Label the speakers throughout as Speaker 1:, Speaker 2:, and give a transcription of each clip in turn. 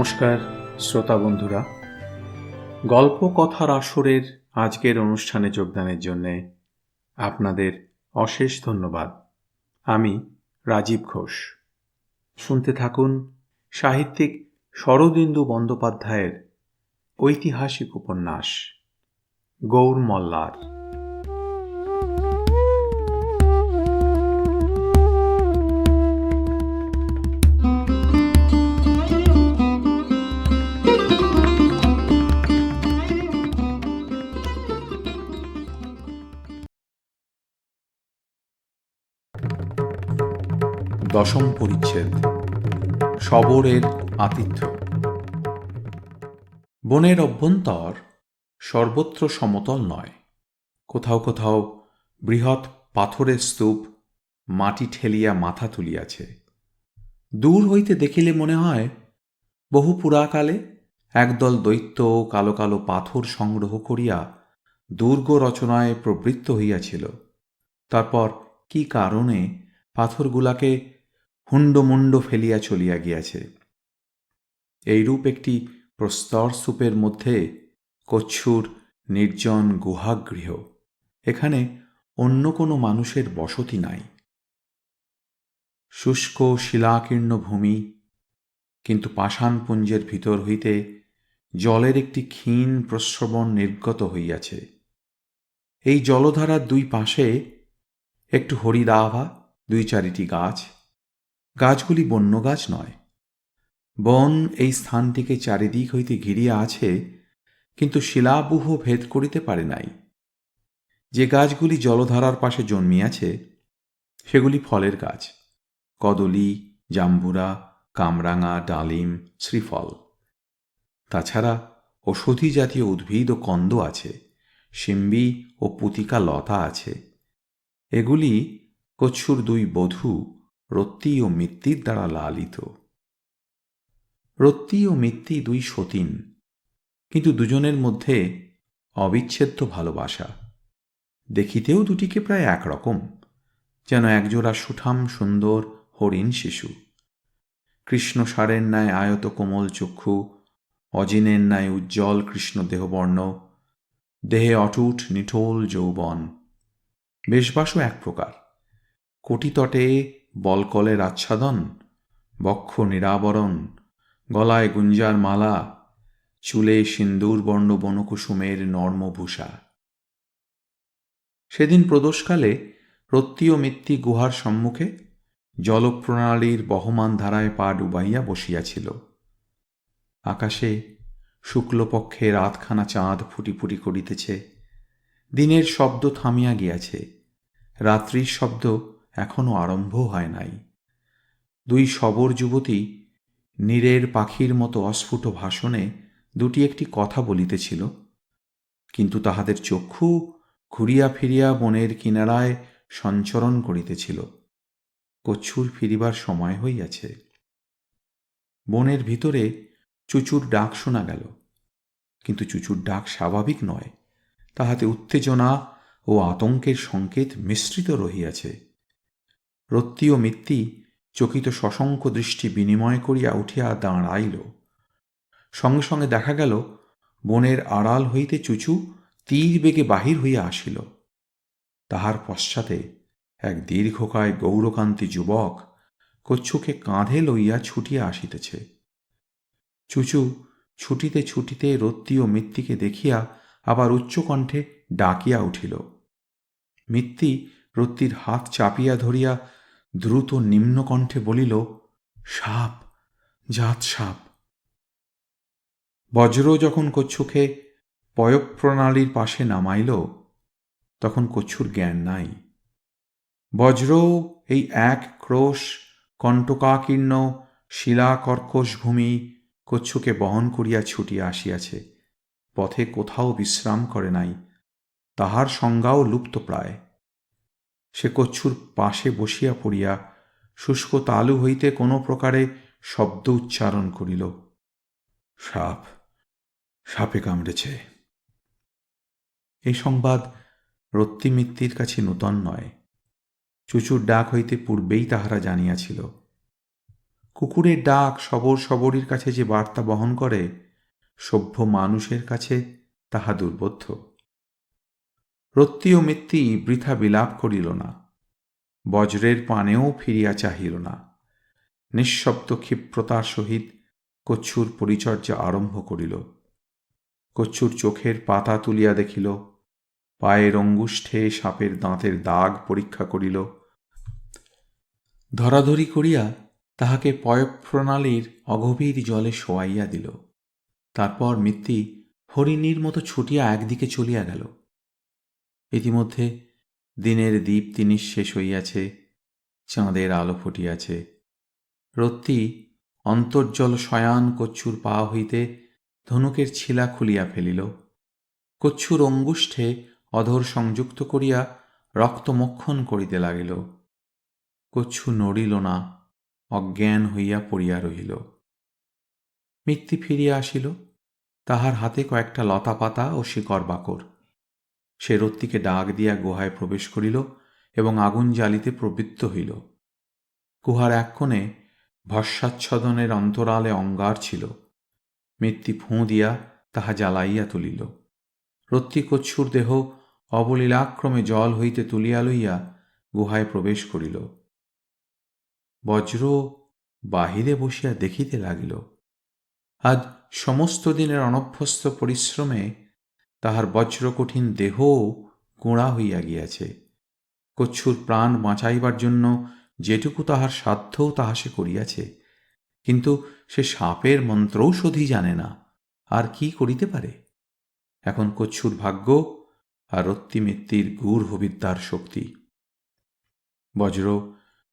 Speaker 1: নমস্কার শ্রোতা বন্ধুরা, গল্প কথার আসরের আজকের অনুষ্ঠানে যোগদানের জন্যে আপনাদের অশেষ ধন্যবাদ। আমি রাজীব ঘোষ। শুনতে থাকুন সাহিত্যিক শরদিন্দু বন্দ্যোপাধ্যায়ের ঐতিহাসিক উপন্যাস গৌর মল্লার। দশম পরিচ্ছেদ, শবরের আতিথ্য। বনের অভ্যন্তর সর্বত্র সমতল নয়, কোথাও কোথাও বৃহৎ পাথরের স্তূপ মাটি ঠেলিয়া মাথা তুলিয়াছে। দূর হইতে দেখিলে মনে হয় বহু পুরাকালে একদল দৈত্য কালো কালো পাথর সংগ্রহ করিয়া দুর্গ রচনায় প্রবৃত্ত হইয়াছিল। তারপর কি কারণে পাথরগুলাকে হুণ্ডমুণ্ড ফেলিয়া চলিয়া গিয়াছে। এইরূপ একটি প্রস্তর স্তূপের মধ্যে কচ্ছুর নির্জন গুহাগৃহ। এখানে অন্য কোনো মানুষের বসতি নাই। শুষ্ক শিলাকীর্ণ ভূমি, কিন্তু পাষাণপুঞ্জের ভিতর হইতে জলের একটি ক্ষীণ প্রস্রবণ নির্গত হইয়াছে। এই জলধারার দুই পাশে একটু হরিদাভা, দুই চারিটি গাছ। গাছগুলি বন্য গাছ নয়। বন এই স্থানটিকে চারিদিক হইতে ঘিরিয়া আছে, কিন্তু শিলাবুহ ভেদ করিতে পারে নাই। যে গাছগুলি জলধারার পাশে জন্মিয়াছে সেগুলি ফলের গাছ, কদলী, জাম্বুরা, কামরাঙা, ডালিম, শ্রীফল। তাছাড়া ঔষধি জাতীয় উদ্ভিদ ও কন্দ আছে, শিম্বি ও পুতিকা লতা আছে। এগুলি কচ্ছুর দুই বধূ রত্তি ও মিত্তির দ্বারা লালিত। রত্তি ও মিত্তি দুই সতীন, কিন্তু দুজনের মধ্যে অবিচ্ছেদ্য ভালোবাসা। দেখিতেও দুটিকে প্রায় একরকম, যেন একজোড়া সুঠাম সুন্দর হরিণ শিশু। কৃষ্ণ সারের ন্যায় আয়ত কোমল চক্ষু, অজিনের ন্যায় উজ্জ্বল কৃষ্ণ দেহবর্ণ, দেহে অটুট নিটোল যৌবন। বেশবাসও এক প্রকার, কোটিতটে বলকলের আচ্ছাদন, বক্ষ নিরাবরণ, গলায় গুঞ্জার মালা, চুলে সিন্দুরবর্ণ বনকুসুমের নর্মভূষা। সেদিন প্রদোষকালে রত্তি ও মিত্তি গুহার সম্মুখে জলপ্রণালীর বহমান ধারায় পা ডুবাইয়া বসিয়াছিল। আকাশে শুক্লপক্ষের আধখানা চাঁদ ফুটি ফুটি করিতেছে। দিনের শব্দ থামিয়া গিয়াছে, রাত্রির শব্দ এখনো আরম্ভ হয় নাই। দুই শবর যুবতী নীরের পাখির মতো অস্ফুট ভাষণে দুটি একটি কথা বলিতেছিল, কিন্তু তাহাদের চক্ষু ঘুরিয়া ফিরিয়া বনের কিনারায় সঞ্চরণ করিতেছিল। কচ্ছুর ফিরিবার সময় হইয়াছে। বনের ভিতরে চুচুর ডাক শোনা গেল, কিন্তু চুচুর ডাক স্বাভাবিক নয়, তাহাতে উত্তেজনা ও আতঙ্কের সংকেত মিশ্রিত রহিয়াছে। রত্তি ও মিত্তি চকিত শশঙ্ক দৃষ্টি বিনিময় করিয়া উঠিয়া দাঁড়াইল। সঙ্গে সঙ্গে দেখা গেল বনের আড়াল হইতে চুচু তীর বেগে বাহির হইয়া আসিল। তাহার পশ্চাতে এক দীর্ঘকায় গৌরকান্তি যুবক কচ্ছুকে কাঁধে লইয়া ছুটিয়া আসিতেছে। চুচু ছুটিতে ছুটিতে রত্তি ও মিত্তিকে দেখিয়া আবার উচ্চকণ্ঠে ডাকিয়া উঠিল। মিত্তি রত্তির হাত চাপিয়া ধরিয়া দ্রুত নিম্নকণ্ঠে বলিল, সাপ, জাত সাপ। বজ্র যখন কচ্ছুকে পয়ঃপ্রণালীর পাশে নামাইল, তখন কচ্ছুর জ্ঞান নাই। বজ্র এই এক ক্রোশ কণ্টকাকীর্ণ শিলাকর্কশ ভূমি কচ্ছুকে বহন করিয়া ছুটিয়া আসিয়াছে। পথে কোথাও বিশ্রাম করে নাই, তাহার সংজ্ঞাও লুপ্ত প্রায়। সে কচ্ছুর পাশে বসিয়া পড়িয়া শুষ্ক তালু হইতে কোনো প্রকারে শব্দ উচ্চারণ করিল, সাপ, সাপে কামড়েছে। এই সংবাদ রত্তি মিত্তির কাছে নূতন নয়। চুচুর ডাক হইতে পূর্বেই তাহারা জানিয়াছিল। কুকুরের ডাক সবর সবরীর কাছে যে বার্তা বহন করে, সভ্য মানুষের কাছে তাহা দুর্বোধ্য। রত্তি ও মিত্তি বৃথা বিলাপ করিল না, বজ্রের পানেও ফিরিয়া চাহিল না। নিঃশব্দ ক্ষিপ্রতার সহিত কচ্ছুর পরিচর্যা আরম্ভ করিল। কচ্ছুর চোখের পাতা তুলিয়া দেখিল, পায়ের অঙ্গুষ্ঠে সাপের দাঁতের দাগ পরীক্ষা করিল, ধরাধরি করিয়া তাহাকে পয়ঃপ্রণালীর অগভীর জলে শোয়াইয়া দিল। তারপর মিত্তি হরিণীর মতো ছুটিয়া একদিকে চলিয়া গেল। ইতিমধ্যে দিনের দীপ্তি নিঃশেষ হইয়াছে, চাঁদের আলো ফুটিয়াছে। রত্তি অন্তর্জল শয়ান কচ্ছুর পা হইতে ধনুকের ছিলা খুলিয়া ফেলিল। কচ্ছুর অঙ্গুষ্ঠে অধর সংযুক্ত করিয়া রক্তমক্ষণ করিতে লাগিল। কচ্ছু নড়িল না, অজ্ঞান হইয়া পড়িয়া রহিল। মিত্তি ফিরিয়া আসিল, তাহার হাতে কয়েকটা লতা পাতা ও শিকড় বাকড়। সে রত্তিকে ডাক দিয়া গুহায় প্রবেশ করিল এবং আগুন জ্বালিতে প্রবৃত্ত হইল। গুহার এক কোণে ভস্মাচ্ছদনের অন্তরালে অঙ্গার ছিল। মিত্তি ফুঁ দিয়া তাহা জ্বালাইয়া তুলিল। রত্তি কচ্ছুর দেহ অবলীলাক্রমে জল হইতে তুলিয়া লইয়া গুহায় প্রবেশ করিল। বজ্র বাহিরে বসিয়া দেখিতে লাগিল। আজ সমস্ত দিনের অনভ্যস্ত পরিশ্রমে তাহার বজ্রকঠিন দেহও গুঁড়া হইয়া গিয়াছে। কচ্ছুর প্রাণ বাঁচাইবার জন্য যেটুকু তাহার সাধ্যও তাহা সে করিয়াছে, কিন্তু সে সাপের মন্ত্রৌষধি জানে না, আর কি করিতে পারে? এখন কচ্ছুর ভাগ্য আর রত্তি মিত্তির গূঢ় বিদ্যার শক্তি। বজ্র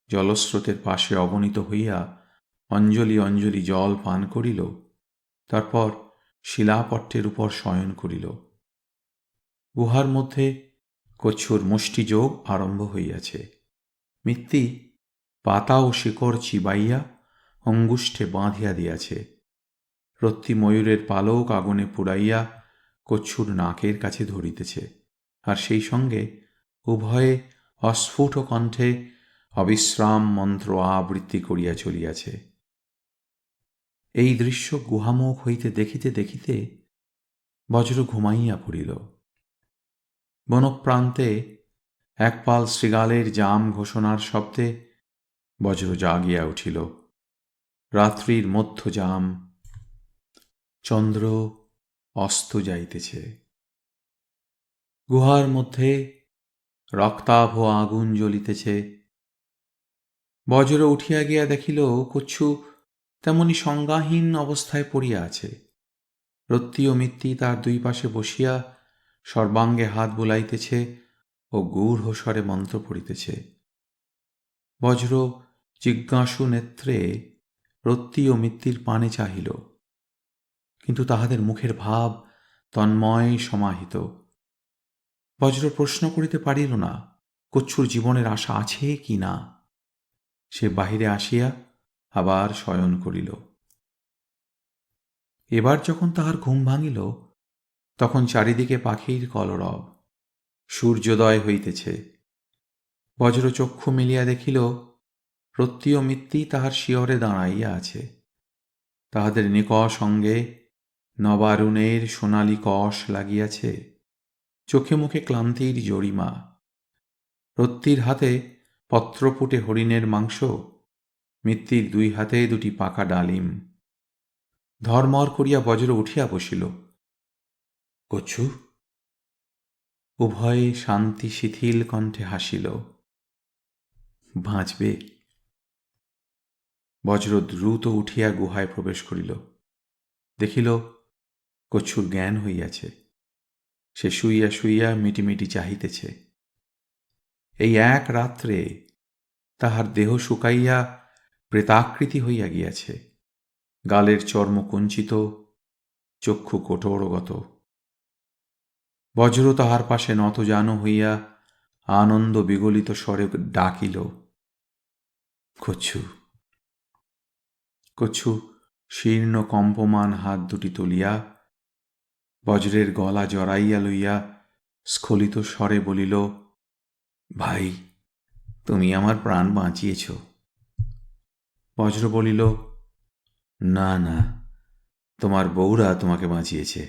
Speaker 1: জলস্রোতের পাশে অবনীত হইয়া অঞ্জলি অঞ্জলি জল পান করিল, তারপর শিলাপট্টের উপর শয়ন করিল। গুহার মধ্যে কচ্ছুর মুষ্টিযোগ আরম্ভ হইয়াছে। মিত্তি পাতা ও শিকড় চিবাইয়া অঙ্গুষ্ঠে বাঁধিয়া দিয়াছে। রত্তি ময়ূরের পালক আগুনে পুড়াইয়া কচ্ছুর নাকের কাছে ধরিতেছে, আর সেই সঙ্গে উভয়ে অস্ফুট কণ্ঠে অবিশ্রাম মন্ত্র আবৃত্তি করিয়া চলিয়াছে। এই দৃশ্য গুহামুখ হইতে দেখিতে দেখিতে বজ্র ঘুমাইয়া পড়িল। বনপ্রান্তে একপাল শৃগালের জাম ঘোষণার শব্দে বজ্র জাগিয়া উঠিল। রাত্রির মধ্যজাম, চন্দ্র অস্ত যাইতেছে। গুহার মধ্যে রক্তাভ আগুন জ্বলিতেছে। বজ্র উঠিয়া গিয়া দেখিল কচ্ছু তেমনি সংজ্ঞাহীন অবস্থায় পড়িয়া আছে। রত্তি ও মিত্তি তার দুই পাশে বসিয়া সর্বাঙ্গে হাত বুলাইতেছে ও গূঢ় স্বরে মন্ত্র পড়িতেছে। বজ্র জিজ্ঞাসু নেত্রে রত্তি ও মিত্তির পানে চাহিল, কিন্তু তাহাদের মুখের ভাব তন্ময় সমাহিত। বজ্র প্রশ্ন করিতে পারিল না কচ্ছুর জীবনের আশা আছে কি না। সে বাহিরে আসিয়া আবার শয়ন করিল। এবার যখন তাহার ঘুম ভাঙিল, তখন চারিদিকে পাখির কলরব, সূর্যোদয় হইতেছে। বজ্র চক্ষু মিলিয়া দেখিল রত্তি ও মিত্তি তাহার শিয়রে দাঁড়াইয়া আছে। তাহাদের নিকষ অঙ্গে নবারুণের সোনালি কষ লাগিয়াছে, চোখে মুখে ক্লান্তির জরিমা। রত্তির হাতে পত্রপুটে হরিণের মাংস, মিত্তির দুই হাতে দুটি পাকা ডালিম। ধর্মর করিয়া বজ্র উঠিয়া বসিল। কচ্ছু? উভয়ে শান্তি শিথিল কণ্ঠে হাসিল। বাঁচবে। বজ্র দ্রুত উঠিয়া গুহায় প্রবেশ করিল। দেখিল কচ্ছুর জ্ঞান হইয়াছে। সে শুইয়া শুইয়া মিটিমিটি চাহিতেছে। এই এক রাত্রে তাহার দেহ শুকাইয়া প্রেতাকৃতি হইয়া গিয়াছে। গালের চর্ম কুঞ্চিত, চক্ষু কোটরগত। বজ্র তাহার পাশে নতজানু হইয়া আনন্দ বিগলিত স্বরে ডাকিল, কচ্ছু। কচ্ছু শীর্ণ কম্পমান হাত দুটি তুলিয়া বজ্রের গলা জড়াইয়া লইয়া স্খলিত স্বরে বলিল, ভাই, তুমি আমার প্রাণ বাঁচিয়েছ। বজ্র বলিল, না না, তোমার বউরা তোমাকে বাঁচিয়েছে।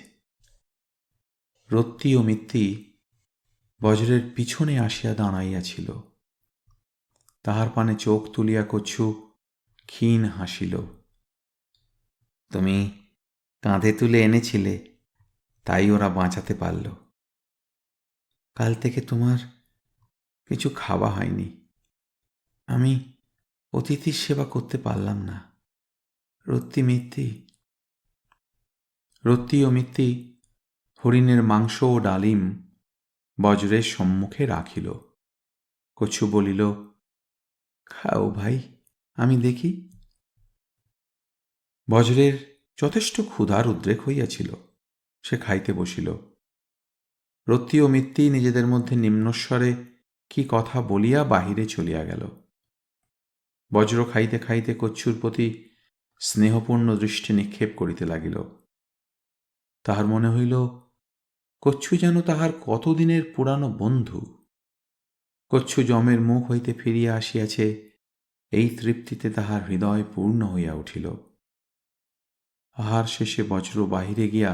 Speaker 1: রত্তি ও মিত্তি বজ্রের পিছনে আসিয়া দাঁড়াইয়াছিল। তাহার পানে চোখ তুলিয়া কচ্ছু ক্ষীণ হাসিল। তুমি কাঁধে তুলে এনেছিলে, তাই ওরা বাঁচাতে পারল। কাল থেকে তোমার কিছু খাওয়া হয়নি। আমি অতিথির সেবা করতে পারলাম না। রত্তি ও মিত্তি হরিণের মাংস ও ডালিম বজ্রের সম্মুখে রাখিল। কচ্ছু বলিল, খাও ভাই, আমি দেখি। বজ্রের যথেষ্ট ক্ষুধার উদ্রেক হইয়াছিল। সে খাইতে বসিল। রত্তি ও মিত্তি নিজেদের মধ্যে নিম্নস্বরে কি কথা বলিয়া বাহিরে চলিয়া গেল। বজ্র খাইতে খাইতে কচ্ছুর প্রতি স্নেহপূর্ণ দৃষ্টি নিক্ষেপ করিতে লাগিল। তাহার মনে হইল, কচ্ছু যেন তাহার কতদিনের পুরানো বন্ধু। কচ্ছু যমের মুখ হইতে ফিরিয়া আসিয়াছে, এই তৃপ্তিতে তাহার হৃদয় পূর্ণ হইয়া উঠিল। আহার শেষে বজ্র বাহিরে গিয়া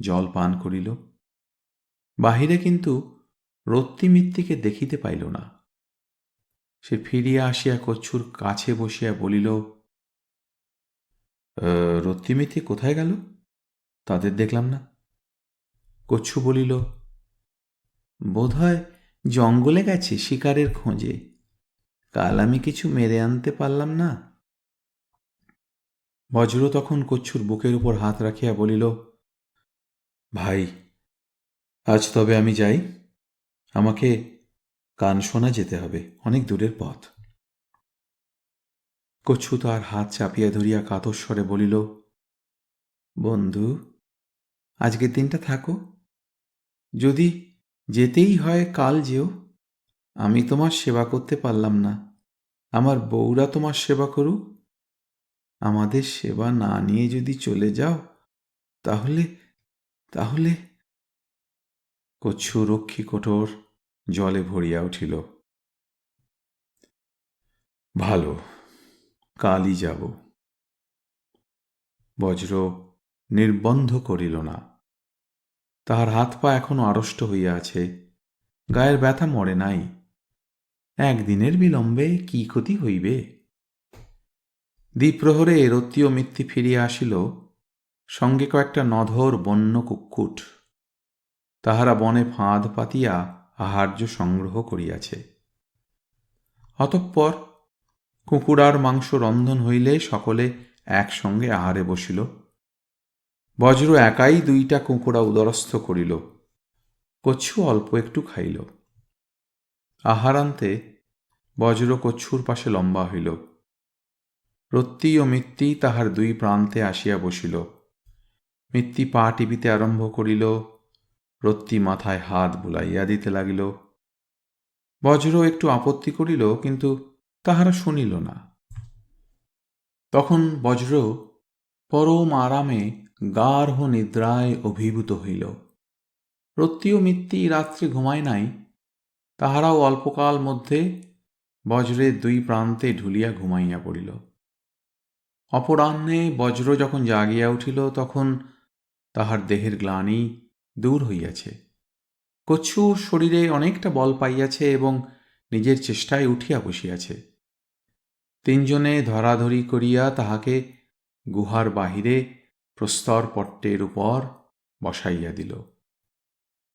Speaker 1: জল পান করিল। বাহিরে কিন্তু রত্তি মিত্তিকে দেখিতে পাইল না। সে ফিরিয়া আসিয়া কচ্ছুর কাছে বসিয়া বলিল, রত্তি মিত্তি কোথায় গেল? তাদের দেখলাম না। কচ্ছু বলিল, বোধহয় জঙ্গলে গেছে শিকারের খোঁজে। কাল আমি কিছু মেরে আনতে পারলাম না। বজ্র তখন কচ্ছুর বুকের উপর হাত রাখিয়া বলিল, ভাই, আজ তবে আমি যাই। আমাকে কানসোনা যেতে হবে, অনেক দূরের পথ। কচ্ছু তার হাত চাপিয়া ধরিয়া কাতর স্বরে বলিল, বন্ধু, আজকের দিনটা থাকো। যদি যেতেই হয় কাল যেও। আমি তোমার সেবা করতে পারলাম না, আমার বউরা তোমার সেবা করুক। আমাদের সেবা না নিয়ে যদি চলে যাও, তাহলে তাহলে কচ্ছু রক্ষী কঠোর জলে ভরিয়া উঠিল। ভালো, কালই যাব। বজ্র নির্বন্ধ করিল না। তাহার হাত পা এখনো আড়ষ্ট হইয়া আছে, গায়ের ব্যথা মরে নাই। একদিনের বিলম্বে কি ক্ষতি হইবে? দ্বিপ্রহরে রত্তি ও মিত্তি ফিরিয়া আসিল, সঙ্গে কয়েকটা নধর বন্য কুক্কুট। তাহারা বনে ফাঁদ পাতিয়া আহার্য সংগ্রহ করিয়াছে। অতঃপর কুকুরার মাংস রন্ধন হইলে সকলে একসঙ্গে আহারে বসিল। বজ্র একাই 2টা কুকুরা উদরস্থ করিল। কচ্ছু অল্প একটু খাইল। আহারান্তে বজ্র কচ্ছুর পাশে লম্বা হইল। রত্তি ও মিত্তি তাহার 2 প্রান্তে আসিয়া বসিল। মিত্তি পা টিপিতে আরম্ভ করিল। রত্তি মাথায় হাত বুলাইয়া দিতে লাগিল। বজ্র একটু আপত্তি করিল, কিন্তু তাহারা শুনিল না। তখন বজ্র পরম আরামে গার্হ নিদ্রায় অভিভূত হইল। রত্তি ও মিত্তি রাত্রে ঘুমায় নাই। তাহারাও অল্পকাল মধ্যে বজ্রের 2 প্রান্তে ঢুলিয়া ঘুমাইয়া পড়িল। অপরাহ্নে বজ্র যখন জাগিয়া উঠিল, তখন তাহার দেহের গ্লানি দূর হইয়াছে। কচ্ছু শরীরে অনেকটা বল পাইয়াছে এবং নিজের চেষ্টায় উঠিয়া বসিয়াছে। 3 জনে ধরাধরি করিয়া তাহাকে গুহার বাহিরে প্রস্তরপট্টের উপর বসাইয়া দিল।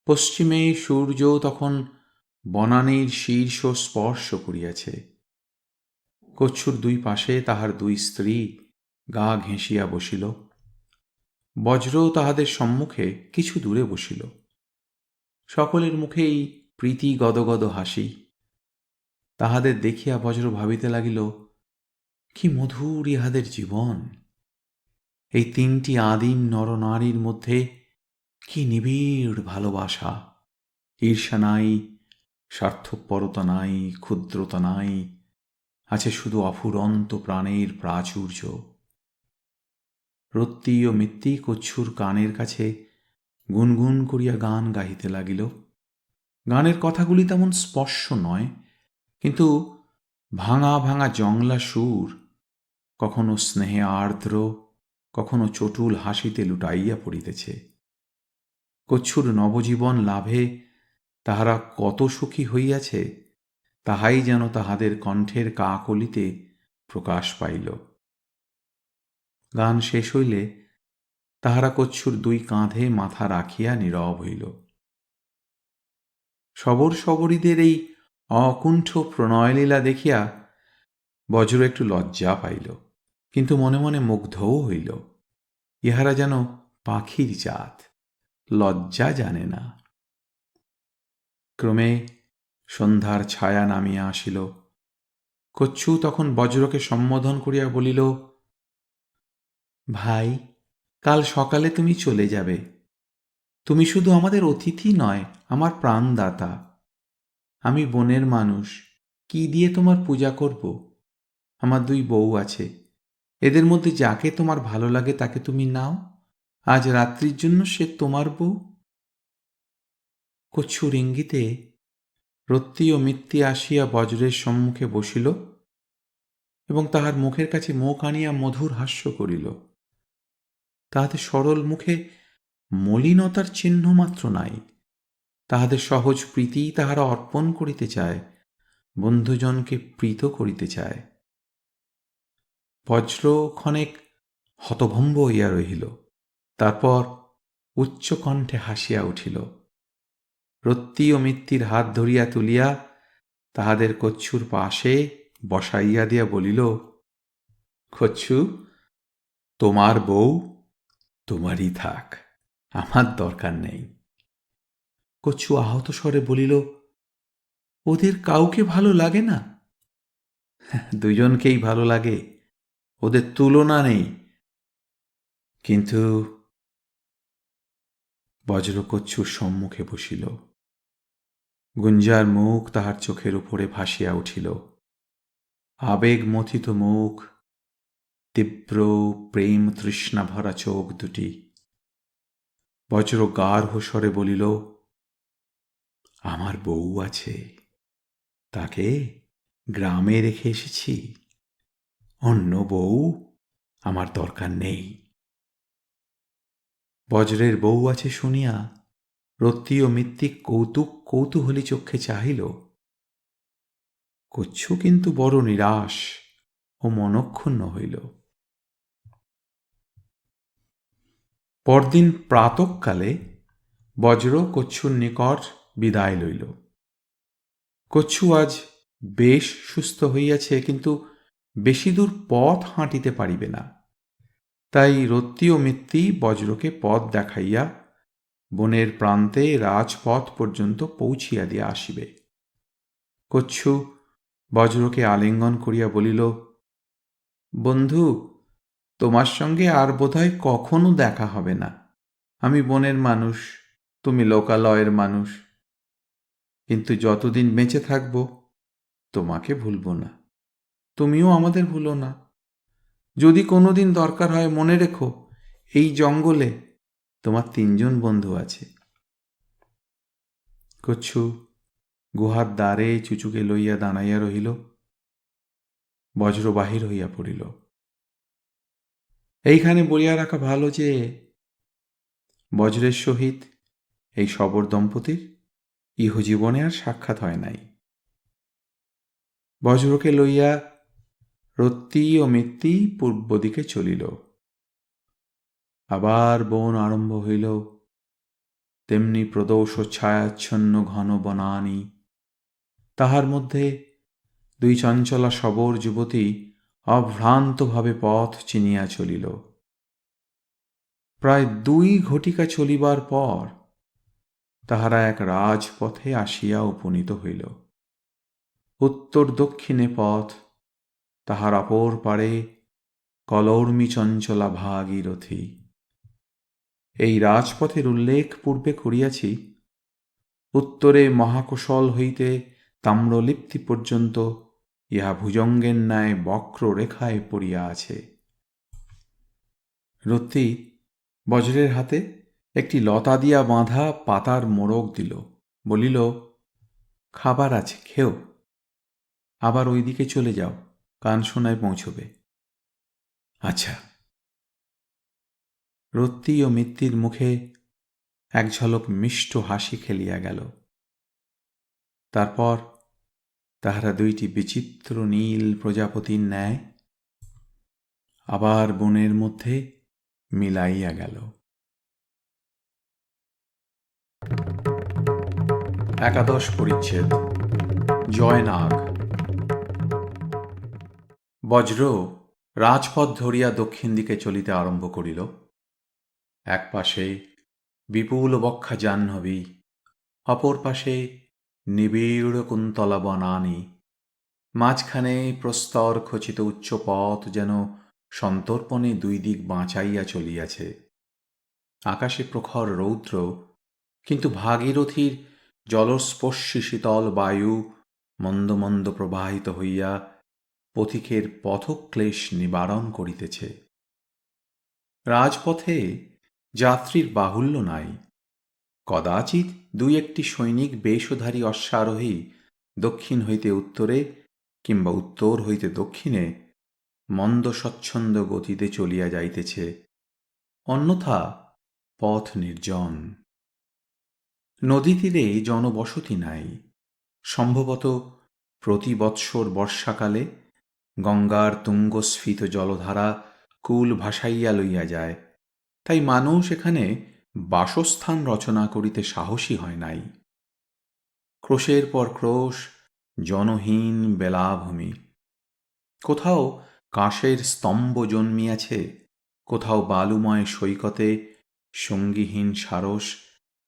Speaker 1: পশ্চিমে সূর্য তখন বনানীর শীর্ষ স্পর্শ করিয়াছে। কচ্ছুর 2 পাশে তাহার 2 স্ত্রী গা ঘেঁষিয়া বসিল। বজ্র তাহাদের সম্মুখে কিছু দূরে বসিল। সকলের মুখেই প্রীতি গদগদ হাসি। তাহাদের দেখিয়া বজ্র ভাবিতে লাগিল, কি মধুর ইহাদের জীবন। এই 3টি আদিম নরনারীর মধ্যে কি নিবিড় ভালোবাসা। ঈর্ষা নাই, স্বার্থপরতা নাই, ক্ষুদ্রতা নাই, আছে শুধু অফুরন্ত প্রাণের প্রাচুর্য। রত্তি ও মিত্তি কচ্ছুর কানের কাছে গুনগুন করিয়া গান গাহিতে লাগিল। গানের কথাগুলি তেমন স্পর্শ নয়, কিন্তু ভাঙা ভাঙা জংলা সুর কখনো স্নেহে আর্দ্র, কখনো চটুল হাসিতে লুটাইয়া পড়িতেছে। কচ্ছুর নবজীবন লাভে তাহারা কত সুখী হইয়াছে, তাহাই যেন তাহাদের কণ্ঠের কাকলিতে প্রকাশ পাইল। গান শেষ হইলে তাহারা কচ্ছুর দুই কাঁধে মাথা রাখিয়া নীরব হইল। সবরীদের এই অকুণ্ঠ প্রণয়লীলা দেখিয়া বজ্র একটু লজ্জা পাইল, কিন্তু মনে মনে মুগ্ধও হইল। ইহারা যেন পাখির জাত, লজ্জা জানে না। ক্রমে সন্ধ্যার ছায়া নামিয়া আসিল। কচ্ছু তখন বজ্রকে সম্বোধন করিয়া বলিল, ভাই, কাল সকালে তুমি চলে যাবে। তুমি শুধু আমাদের অতিথি নয়, আমার প্রাণদাতা। আমি বনের মানুষ, কি দিয়ে তোমার পূজা করব? আমার দুই বউ আছে, এদের মধ্যে যাকে তোমার ভালো লাগে তাকে তুমি নাও। আজ রাত্রির জন্য সে তোমার বউ। কচ্ছুর ইঙ্গিতে রত্তি ও মিত্তি আসিয়া বজ্রের সম্মুখে বসিল এবং তাহার মুখের কাছে মুখ আনিয়া মধুর হাস্য করিল। তাহাদের সরল মুখে মলিনতার চিহ্ন মাত্র নাই। তাহাদের সহজ প্রীতি তাহারা অর্পণ করিতে চায়, বন্ধুজনকে প্রীত করিতে চায়। বজ্র ক্ষণেক হতভম্ব হইয়া রহিল, তারপর উচ্চকণ্ঠে হাসিয়া উঠিল। রত্তি ও মিত্তির হাত ধরিয়া তুলিয়া তাহাদের কচ্ছুর পাশে বসাইয়া দিয়া বলিল, কচ্ছু, তোমার বউ তোমারই থাক, আমার দরকার নেই। কচ্ছু আহত স্বরে বলিল, ওদের কাউকে ভালো লাগে না? দুজনকেই ভালো লাগে, ওদের তুলনা নেই। কিন্তু বজ্র কচ্ছুর সম্মুখে বসিল। গুঞ্জার মুখ তাহার চোখের উপরে ভাসিয়া উঠিল। আবেগ মথিত মুখ, তীব্র প্রেম তৃষ্ণা ভরা চোখ দুটি। বজ্র গাঢ় স্বরে বলিল, আমার বউ আছে, তাকে গ্রামে রেখে এসেছি। অন্য বউ আমার দরকার নেই। বজ্রের বউ আছে শুনিয়া রত্তি ও মিত্তি কৌতূহলী চক্ষে চাহিল। কচ্ছু কিন্তু বড় নিরাশ ও মনক্ষুণ্ণ হইল। পরদিন প্রাতঃকালে বজ্র কচ্ছুর নিকট বিদায় লইল। কচ্ছু আজ বেশ সুস্থ হইয়াছে, কিন্তু বেশি দূর পথ হাঁটিতে পারিবে না। তাই রত্তি ও মিত্তি বজ্রকে পথ দেখাইয়া বনের প্রান্তে রাজপথ পর্যন্ত পৌঁছিয়া দিয়া আসিবে। কচ্ছু বজ্রকে আলিঙ্গন করিয়া বলিল, বন্ধু, তোমার সঙ্গে আর বোধহয় কখনো দেখা হবে না। আমি বনের মানুষ, তুমি লোকালয়ের মানুষ, কিন্তু যতদিন বেঁচে থাকব তোমাকে ভুলব না, তুমিও আমাদের ভুলো না। যদি কোনোদিন দরকার হয় মনে রেখো, এই জঙ্গলে তোমার 3 জন বন্ধু আছে। কচ্ছু গুহার দ্বারে চুচুকে লইয়া দাঁড়াইয়া রহিল। বজ্র বাহির হইয়া পড়িল। এইখানে বলিয়া রাখা ভালো যে বজ্রের সহিত এই শবর দম্পতির ইহজীবনে আর সাক্ষাৎ হয় নাই। বজ্রকে লইয়া রত্তি ও মিত্তি পূর্ব দিকে চলিল। আবার বন আরম্ভ হইল, তেমনি প্রদোষ ছায়াচ্ছন্ন ঘন বনানী। তাহার মধ্যে 2 চঞ্চলা সবর যুবতী অভ্রান্তভাবে পথ চিনিয়া চলিল। প্রায় 2 ঘটিকা চলিবার পর তাহারা এক রাজপথে আসিয়া উপনীত হইল। উত্তর দক্ষিণে পথ, তাহার অপর পারে কলর্মী চঞ্চলা ভাগীরথী। এই রাজপথের উল্লেখ পূর্বে করিয়াছি। উত্তরে মহাকোশল হইতে তাম্রলিপ্তি পর্যন্ত ইহা ভুজঙ্গের ন্যায় বক্ররেখায় পড়িয়া আছে। রত্তি বজ্রের হাতে একটি লতা দিয়া বাঁধা পাতার মোড়ক দিল, বলিল, খাবার আছে, খেও। আবার ওই দিকে চলে যাও, কানসোনায় পৌঁছবে। আচ্ছা। রত্তি ও মিত্তির মুখে এক ঝলক মিষ্ট হাসি খেলিয়া গেল। তারপর তাহারা দুইটি বিচিত্র নীল প্রজাপতির ন্যায় আবার বনের মধ্যে মিলাইয়া গেল। একাদশ পরিচ্ছেদ। জয়নাগ। বজ্র রাজপথ ধরিয়া দক্ষিণ দিকে চলিতে আরম্ভ করিল। এক পাশে বিপুল বক্ষা জাহ্নবী, অপর পাশে নিবিড় কুন্তলা বনানী, মাঝখানে প্রস্তর খচিত উচ্চ পথ যেন সন্তর্পণে দুই দিক বাঁচাইয়া চলিয়াছে। আকাশে প্রখর রৌদ্র, কিন্তু ভাগীরথীর জলস্পর্শী শীতল বায়ু মন্দ মন্দ প্রবাহিত হইয়া পথিকের পথক্লেশ নিবারণ করিতেছে। রাজপথে যাত্রীর বাহুল্য নাই। কদাচিৎ দুই একটি সৈনিক বেশধারী অশ্বারোহী দক্ষিণ হইতে উত্তরে কিংবা উত্তর হইতে দক্ষিণে মন্দ স্বচ্ছন্দ গতিতে চলিয়া যাইতেছে, অন্যথা পথ নির্জন। নদী তীরে জনবসতি নাই। সম্ভবত প্রতি বৎসর বর্ষাকালে গঙ্গার তুঙ্গস্ফীত জলধারা কূল ভাসাইয়া লইয়া যায়, তাই মানুষ এখানে বাসস্থান রচনা করিতে সাহসী হয় নাই। ক্রোশের পর ক্রোশ জনহীন বেলাভূমি। কোথাও কাঁসের স্তম্ভ জন্মিয়াছে, কোথাও বালুময় সৈকতে সঙ্গীহীন সারস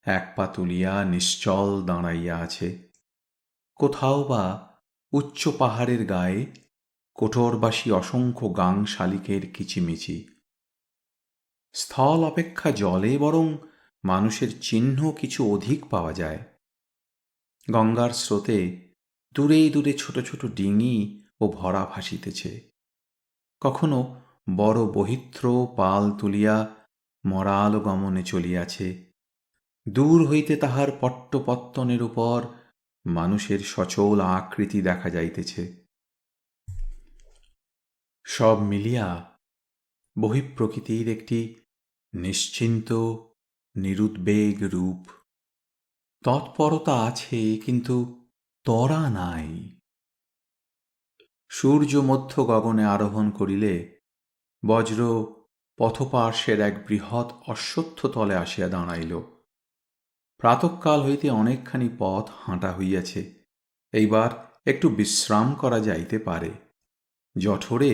Speaker 1: এক পা তুলিয়া নিশ্চল দাঁড়াইয়া আছে, কোথাও বা উচ্চ পাহাড়ের গায়ে কোটরবাসী অসংখ্য গাং শালিকের কিচিমিচি। স্থল অপেক্ষা জলে বরং মানুষের চিহ্ন কিছু অধিক পাওয়া যায়। গঙ্গার স্রোতে দূরে দূরে ছোট ছোট ডিঙি ও ভরা ভাসিতেছে। কখনো বড় বহিত্র পাল তুলিয়া মরাল গমনে চলিয়াছে। দূর হইতে তাহার পট্টপত্তনের উপর মানুষের সচল আকৃতি দেখা যাইতেছে। সব মিলিয়া বহিঃপ্রকৃতির একটি নিশ্চিন্ত নিরুদ্বেগ রূপ। তৎপরতা আছে, কিন্তু তরা নাই। সূর্য মধ্য গগনে আরোহণ করিলে বজ্র পথপার্শ্বের এক বৃহৎ অশ্বত্থ তলে আসিয়া দাঁড়াইল। প্রাতঃকাল হইতে অনেকখানি পথ হাঁটা হইয়াছে, এইবার একটু বিশ্রাম করা যাইতে পারে। জঠরে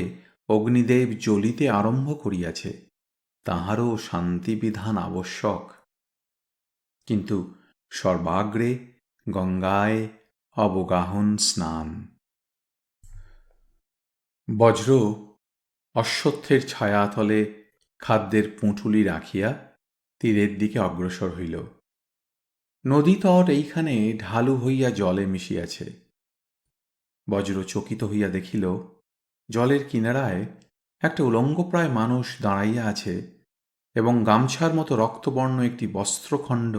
Speaker 1: অগ্নিদেব জ্বলিতে আরম্ভ করিয়াছে, তাহারও শান্তিবিধান আবশ্যক। কিন্তু সর্বাগ্রে গঙ্গায় অবগাহন স্নান। বজ্র অশ্বত্থের ছায়াতলে খাদ্যের পুঁটুলি রাখিয়া তীরের দিকে অগ্রসর হইল। নদীতট এইখানে ঢালু হইয়া জলে মিশিয়াছে। বজ্র চকিত হইয়া দেখিল, জলের কিনারায় একটা উলঙ্গপ্রায় মানুষ দাঁড়াইয়া আছে এবং গামছার মতো রক্তবর্ণ একটি বস্ত্রখণ্ড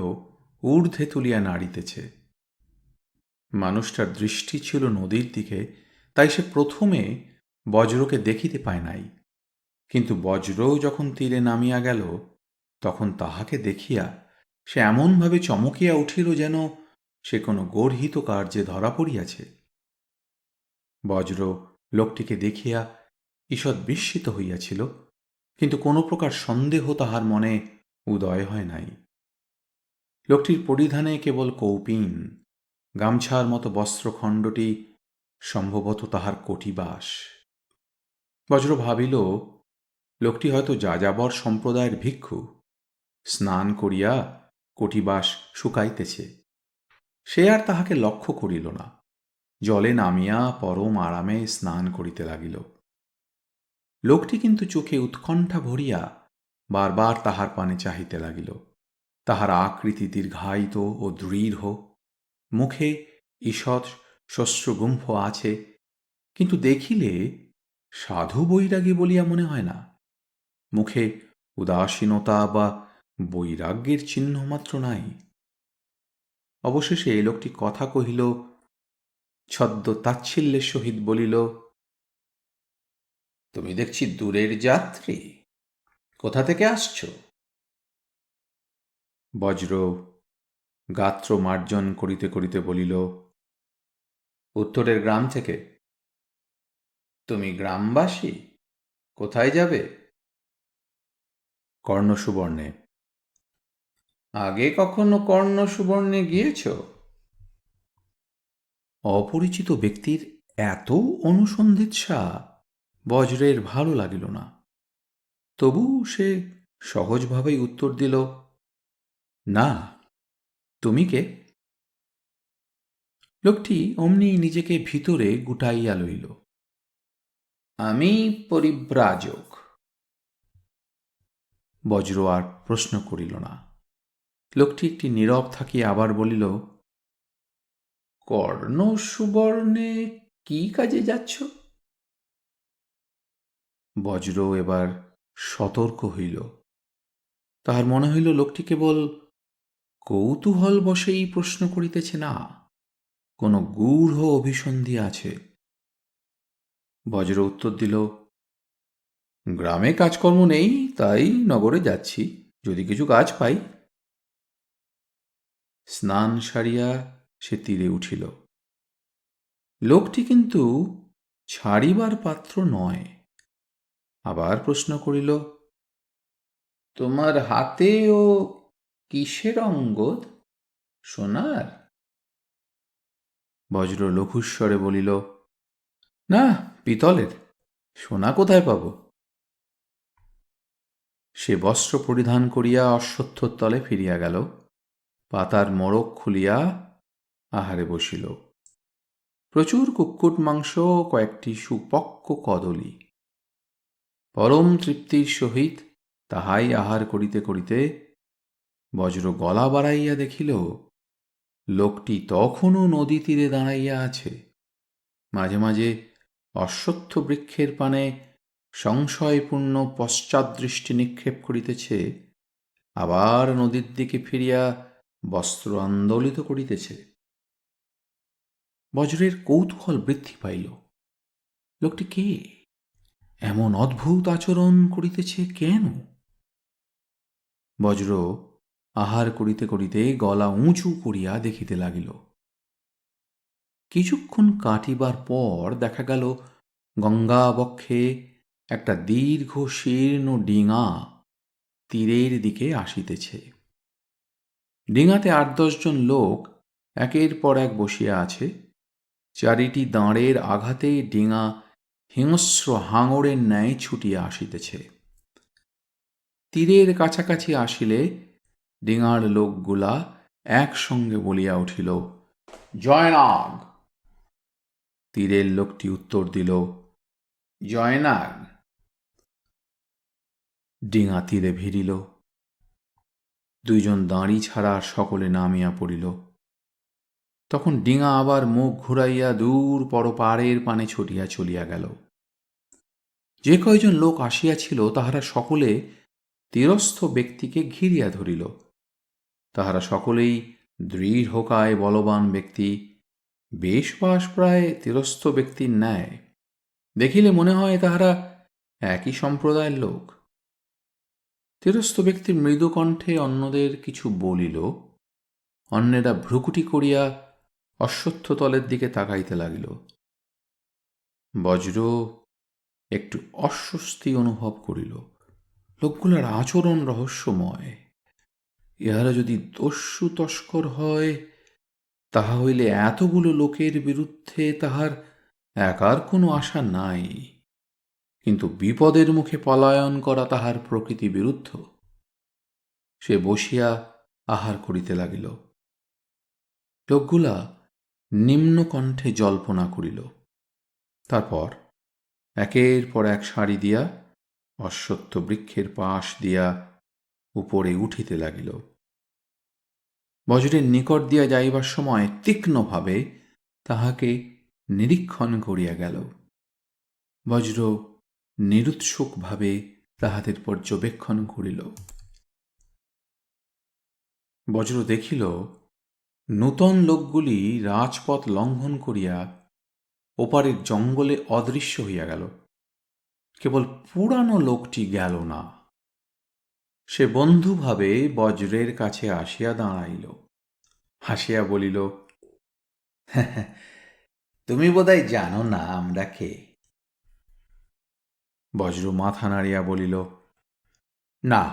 Speaker 1: ঊর্ধ্বে তুলিয়া নাড়িতেছে। মানুষটার দৃষ্টি ছিল নদীর দিকে, তাই সে প্রথমে বজ্রকে দেখিতে পায় নাই। কিন্তু বজ্র যখন তীরে নামিয়া গেল, তখন তাহাকে দেখিয়া সে এমনভাবে চমকিয়া উঠিল যেন সে কোনো গর্হিত কার্যে ধরা পড়িয়াছে। বজ্র লোকটিকে দেখিয়া ঈষৎ বিস্মিত হইয়াছিল, কিন্তু কোনো প্রকার সন্দেহ তাহার মনে উদয় হয় নাই। লোকটির পরিধানে কেবল কৌপিন, গামছার মতো বস্ত্রখণ্ডটি সম্ভবত তাহার কটিবাস। বজ্র ভাবিল, লোকটি হয়তো যাযাবর সম্প্রদায়ের ভিক্ষু, স্নান করিয়া কটিবাস শুকাইতেছে। সে আর তাহাকে লক্ষ্য করিল না, জলে নামিয়া পরম আরামে স্নান করিতে লাগিল। লোকটি কিন্তু চোখে উৎকণ্ঠা ভরিয়া বারবার তাহার পানে চাহিতে লাগিল। তাহার আকৃতি দীর্ঘায়িত ও দৃঢ়, মুখে ঈষৎ শ্মশ্রুগুম্ফ আছে, কিন্তু দেখিলে সাধু বৈরাগী বলিয়া মনে হয় না। মুখে উদাসীনতা বা বৈরাগ্যের চিহ্ন মাত্র নাই। অবশেষে লোকটি কথা কহিল, ছদ্ম তাচ্ছিল্যের সহিত বলিল, তুমি দেখছি দূরের যাত্রী। কোথা থেকে আসছো? বজ্র গাত্র মার্জন করিতে করিতে বলিল, উত্তরের গ্রাম থেকে। তুমি গ্রামবাসী? কোথায় যাবে? কর্ণসুবর্ণে। আগে কখনো কর্ণসুবর্ণে গিয়েছ? অপরিচিত ব্যক্তির এত অনুসন্ধিৎসা বজ্রের ভালো লাগিল না। তবু সে সহজভাবেই উত্তর দিল, না। তুমি কে? লোকটি অমনি নিজেকে ভিতরে গুটাইয়া লইল। আমি পরিব্রাজক। বজ্র আর প্রশ্ন করিল না। লোকটি একটি নীরব থাকিয়া আবার বলিল, কর্ণসুবর্ণে কি কাজে যাচ্ছ? বজ্র এবার সতর্ক হইল। তাহার মনে হইল লোকটি কেবল কৌতূহল বশেই প্রশ্ন করিতেছে না, কোনো গূঢ় অভিসন্ধি আছে। বজ্র উত্তর দিল, গ্রামে কাজকর্ম নেই, তাই নগরে যাচ্ছি, যদি কিছু কাজ পাই। স্নান সারিয়া সে তীরে উঠিল। লোকটি কিন্তু ছাড়িবার পাত্র নয়। আবার প্রশ্ন করিল, তোমার হাতে ও কিসের অঙ্গদ? সোনার? বজ্র লঘুস্বরে বলিল, না, পিতলের। সোনা কোথায় পাব? সে বস্ত্র পরিধান করিয়া অশ্বত্থর তলে ফিরিয়া গেল। পাতার মোড়ক খুলিয়া আহারে বসিল। প্রচুর কুক্কুট মাংস ও কয়েকটি সুপক্ক কদলী। পরম তৃপ্তির সহিত তাহাই আহার করিতে করিতে বজ্র গলা বাড়াইয়া দেখিল, লোকটি তখনও নদী তীরে দাঁড়াইয়া আছে। মাঝে মাঝে অশ্বত্থ বৃক্ষের পানে সংশয়পূর্ণ পশ্চাৎদৃষ্টি নিক্ষেপ করিতেছে, আবার নদীর দিকে ফিরিয়া বস্ত্র আন্দোলিত করিতেছে। বজ্রের কৌতূহল বৃদ্ধি পাইল। লোকটি কে? এমন অদ্ভুত আচরণ করিতেছে কেন? বজ্র আহার করিতে করিতে গলা উঁচু করিয়া দেখিতে লাগিল। কিছুক্ষণ কাটিবার পর দেখা গেল গঙ্গাবক্ষে একটা দীর্ঘ শীর্ণ ডিঙা তীরের দিকে আসিতেছে। ডিঙাতে ৮-১০ জন লোক একের পর এক বসিয়া আছে। চারিটি দাঁড়ের আঘাতে ডিঙা হিংস্র হাঙরের ন্যায় ছুটিয়া আসিতেছে। তীরের কাছাকাছি আসিলে ডিঙার লোকগুলা একসঙ্গে বলিয়া উঠিল, জয়নাগ। তীরের লোকটি উত্তর দিল, জয়নাগ। ডিঙা তীরে ভিড়িল। ২ জন দাঁড়ি ছাড়া সকলে নামিয়া পড়িল। তখন ডিঙা আবার মুখ ঘুরাইয়া দূর পরপারের পানে ছুটিয়া চলিয়া গেল। যে কয়জন লোক আসিয়াছিল তাহারা সকলে তীরস্থ ব্যক্তিকে ঘিরিয়া ধরিল। তাহারা সকলেই দৃঢ়কায় বলবান ব্যক্তি, বেশবাস প্রায় তীরস্থ ব্যক্তির ন্যায়। দেখিলে মনে হয় তাহারা একই সম্প্রদায়ের লোক। তীরস্থ ব্যক্তির মৃদু কণ্ঠে অন্যদের কিছু বলিল। অন্যেরা ভ্রুকুটি করিয়া অশ্বত্থতলের দিকে তাকাইতে লাগিল। বজ্র একটু অস্বস্তি অনুভব করিল। লোকগুলার আচরণ রহস্যময়। ইহারা যদি দস্যু তস্কর হয়, তাহা হইলে এতগুলো লোকের বিরুদ্ধে তাহার একার কোনো আশা নাই। কিন্তু বিপদের মুখে পলায়ন করা তাহার প্রকৃতি বিরুদ্ধ। সে বসিয়া আহার করিতে লাগিল। লোকগুলা নিম্ন কণ্ঠে জল্পনা করিল। তারপর একের পর এক সারি দিয়া অশ্বত্থ বৃক্ষের পাশ দিয়া উপরে উঠিতে লাগিল। বজ্রের নিকট দিয়া যাইবার সময় তীক্ষ্ণভাবে তাহাকে নিরীক্ষণ করিয়া গেল। বজ্র নিরুৎসুকভাবে তাহাদের পর্যবেক্ষণ করিল। বজ্র দেখিল, নূতন লোকগুলি রাজপথ লঙ্ঘন করিয়া ওপারের জঙ্গলে অদৃশ্য হইয়া গেল। কেবল পুরানো লোকটি গেল না। সে বন্ধুভাবে বজ্রের কাছে আসিয়া দাঁড়াইল, হাসিয়া বলিল, তুমি বোধহয় জানো না আমরা কে? বজ্র মাথা নাড়িয়া বলিল, না।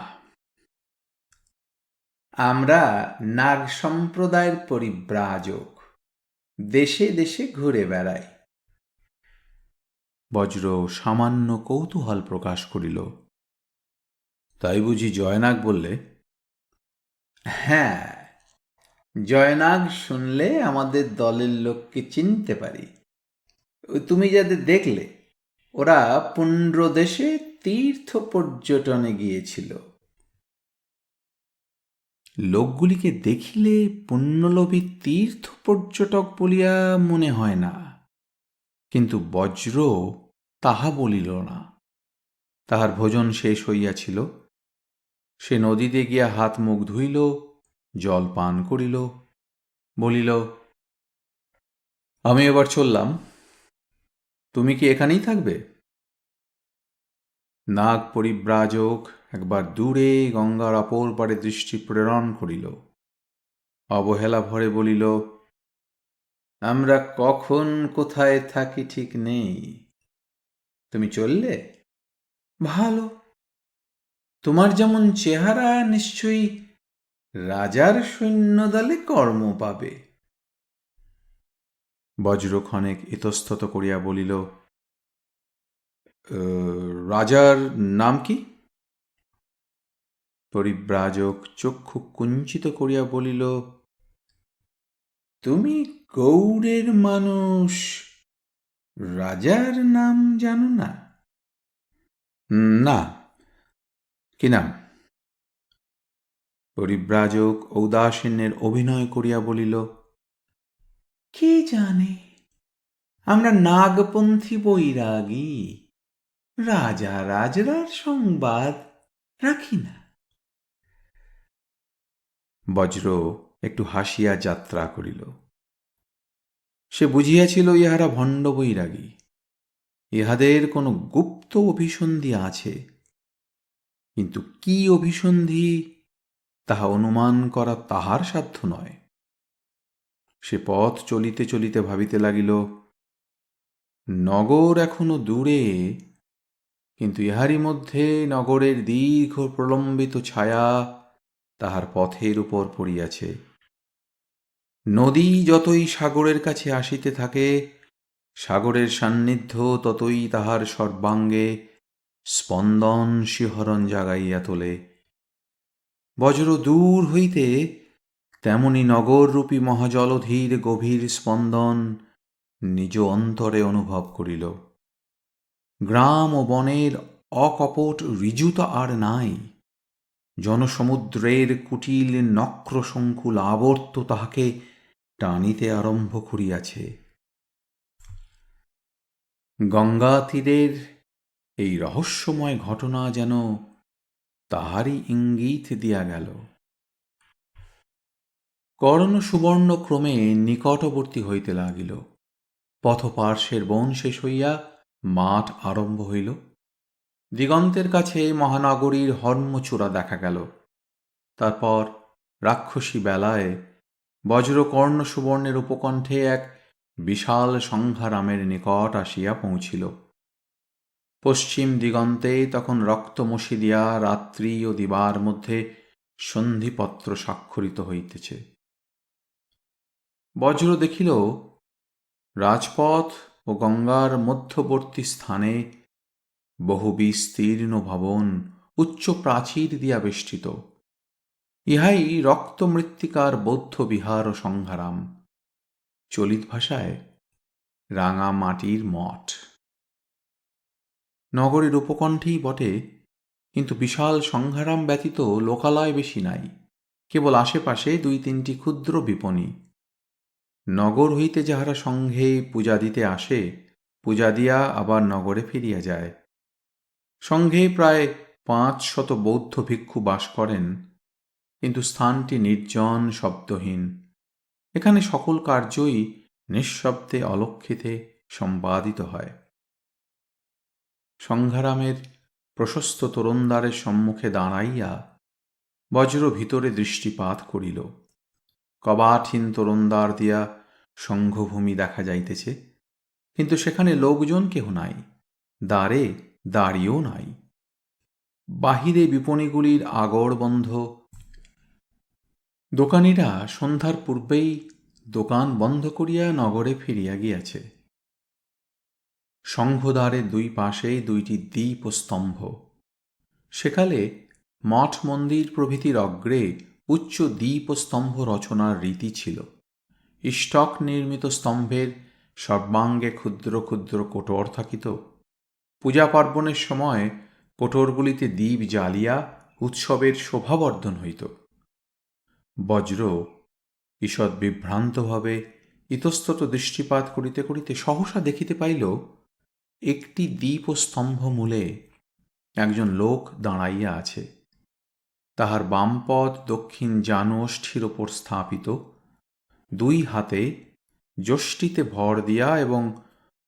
Speaker 1: আমরা নাগ সম্প্রদায়ের পরিব্রাজক, দেশে দেশে ঘুরে বেড়াই। বজ্র সামান্য কৌতূহল প্রকাশ করিল, তাই বুঝি জয়নাগ বললে? হ্যাঁ, জয়নাগ শুনলে আমাদের দলের লোককে চিনতে পারি। তুমি যাদের দেখলে, ওরা পুণ্ড্রদেশে তীর্থ পর্যটনে গিয়েছিল। লোকগুলিকে দেখিলে পুণ্যলোভী তীর্থ পর্যটক বলিয়া মনে হয় না। কিন্তু বজ্র তাহা বলিল না। তাহার ভোজন শেষ হইয়াছিল। সে নদীতে গিয়া হাত মুখ ধুইল, জল পান করিল, বলিল, আমি এবার চললাম, তুমি কি এখানেই থাকবে? নাগ পরিব্রাজক একবার দূরে গঙ্গার অপর পারে দৃষ্টি প্রেরণ করিল, অবহেলা ভরে বলিল, আমরা কখন কোথায় থাকি ঠিক নেই। তুমি চললে? ভালো। তোমার যেমন চেহারা, নিশ্চয়ই রাজার সৈন্যদলে কর্ম পাবে। বজ্র ক্ষণেক ইতস্তত করিয়া বলিল, রাজার নাম কি? পরিব্রাজক চক্ষু কুঞ্চিত করিয়া বলিল, তুমি গৌড়ের মানুষ, রাজার নাম জানো না? না। কি নাম? পরিব্রাজক ঔদাসীন্যের অভিনয় করিয়া বলিল, কে জানে, আমরা নাগপন্থী বৈরাগী, রাজা রাজরার সংবাদ রাখি না। বজ্র একটু হাসিয়া যাত্রা করিল। সে বুঝিয়াছিল ইহারা ভণ্ড বৈরাগী, ইহাদের কোনো গুপ্ত অভিসন্ধি আছে। কিন্তু কি অভিসন্ধি তাহা অনুমান করা তাহার সাধ্য নয়। সে পথ চলিতে চলিতে ভাবিতে লাগিল, নগর এখনো দূরে, কিন্তু ইহারই মধ্যে নগরের দীর্ঘ প্রলম্বিত ছায়া তাহার পথের উপর পড়িয়াছে। নদী যতই সাগরের কাছে আসিতে থাকে, সাগরের সান্নিধ্য ততই তাহার সর্বাঙ্গে স্পন্দন শিহরণ জাগাইয়া তোলে। বজ্র দূর হইতে তেমনি নগররূপী মহাজলধির গভীর স্পন্দন নিজ অন্তরে অনুভব করিল। গ্রাম ও বনের অকপট ঋজুতা আর নাই। জনসমুদ্রের কুটিল নক্রসংকুল আবর্ত তাহাকে টানিতে আরম্ভ করিয়াছে। গঙ্গা তীরের এই রহস্যময় ঘটনা যেন তাহারই ইঙ্গিত দিয়া গেল। কর্ণ সুবর্ণ ক্রমে নিকটবর্তী হইতে লাগিল। পথপার্শ্বের বন শেষ হইয়া মাঠ আরম্ভ হইল। দিগন্তের কাছে মহানগরীর হর্ম্যচূড়া দেখা গেল। তারপর রাক্ষসী বেলায় বজ্র কর্ণ সুবর্ণের উপকণ্ঠে এক বিশাল সংঘারামের নিকট আসিয়া পৌঁছিল। পশ্চিম দিগন্তে তখন রক্তমশি দিয়া রাত্রি ও দিবার মধ্যে সন্ধিপত্র স্বাক্ষরিত হইতেছে। বজ্র দেখিল, রাজপথ ও গঙ্গার মধ্যবর্তী স্থানে বহু বিস্তীর্ণ ভবন উচ্চ প্রাচীর দিয়া বেষ্টিত। ইহাই রক্তমৃত্তিকার বৌদ্ধ বিহার ও সংঘারাম, চলিত ভাষায় রাঙা মাটির মঠ। নগরের উপকণ্ঠেই বটে, কিন্তু বিশাল সংঘারাম ব্যতীত লোকালয় বেশি নাই, কেবল আশেপাশে দুই তিনটি ক্ষুদ্র বিপণী। নগর হইতে যাহারা সংঘে পূজা দিতে আসে, পূজা দিয়া আবার নগরে ফিরিয়া যায়। সংঘে প্রায় 500 বৌদ্ধ ভিক্ষু বাস করেন, কিন্তু স্থানটি নির্জন, শব্দহীন। এখানে সকল কার্যই নিঃশব্দে অলক্ষিতে সম্পাদিত হয়। সংঘারামের প্রশস্ত তোরণদ্বারের সম্মুখে দাঁড়াইয়া বজ্র ভিতরে দৃষ্টিপাত করিল। কবাটহীন তোরণদ্বার দিয়া সংঘভূমি দেখা যাইতেছে, কিন্তু সেখানে লোকজন কেহ নাই, দ্বারে দাঁড়িয়েও নাই। বাহিরে বিপণিগুলির আগর বন্ধ। দোকানীরা সন্ধ্যার পূর্বেই দোকান বন্ধ করিয়া নগরে ফিরিয়া গিয়াছে। সংঘদ্বারের দুই পাশেই দুইটি দ্বীপ ও স্তম্ভ। সেকালে মঠ মন্দির প্রভৃতির অগ্রে উচ্চ দ্বীপ ও স্তম্ভ রচনার রীতি ছিল। ইষ্টক নির্মিত স্তম্ভের সর্বাঙ্গে ক্ষুদ্র ক্ষুদ্র কোটর থাকিত। পূজা পার্বণের সময় কোটরগুলিতে দ্বীপ জ্বালিয়া উৎসবের শোভাবর্ধন হইত। বজ্র ঈষৎ বিভ্রান্তভাবে ইতস্তত দৃষ্টিপাত করিতে করিতে সহসা দেখিতে পাইল, একটি দ্বীপ ও স্তম্ভ মূলে একজন লোক দাঁড়াইয়া আছে। তাহার বামপদ দক্ষিণ জানুষ্ঠির ওপর স্থাপিত, দুই হাতে যষ্টিতে ভর দিয়া এবং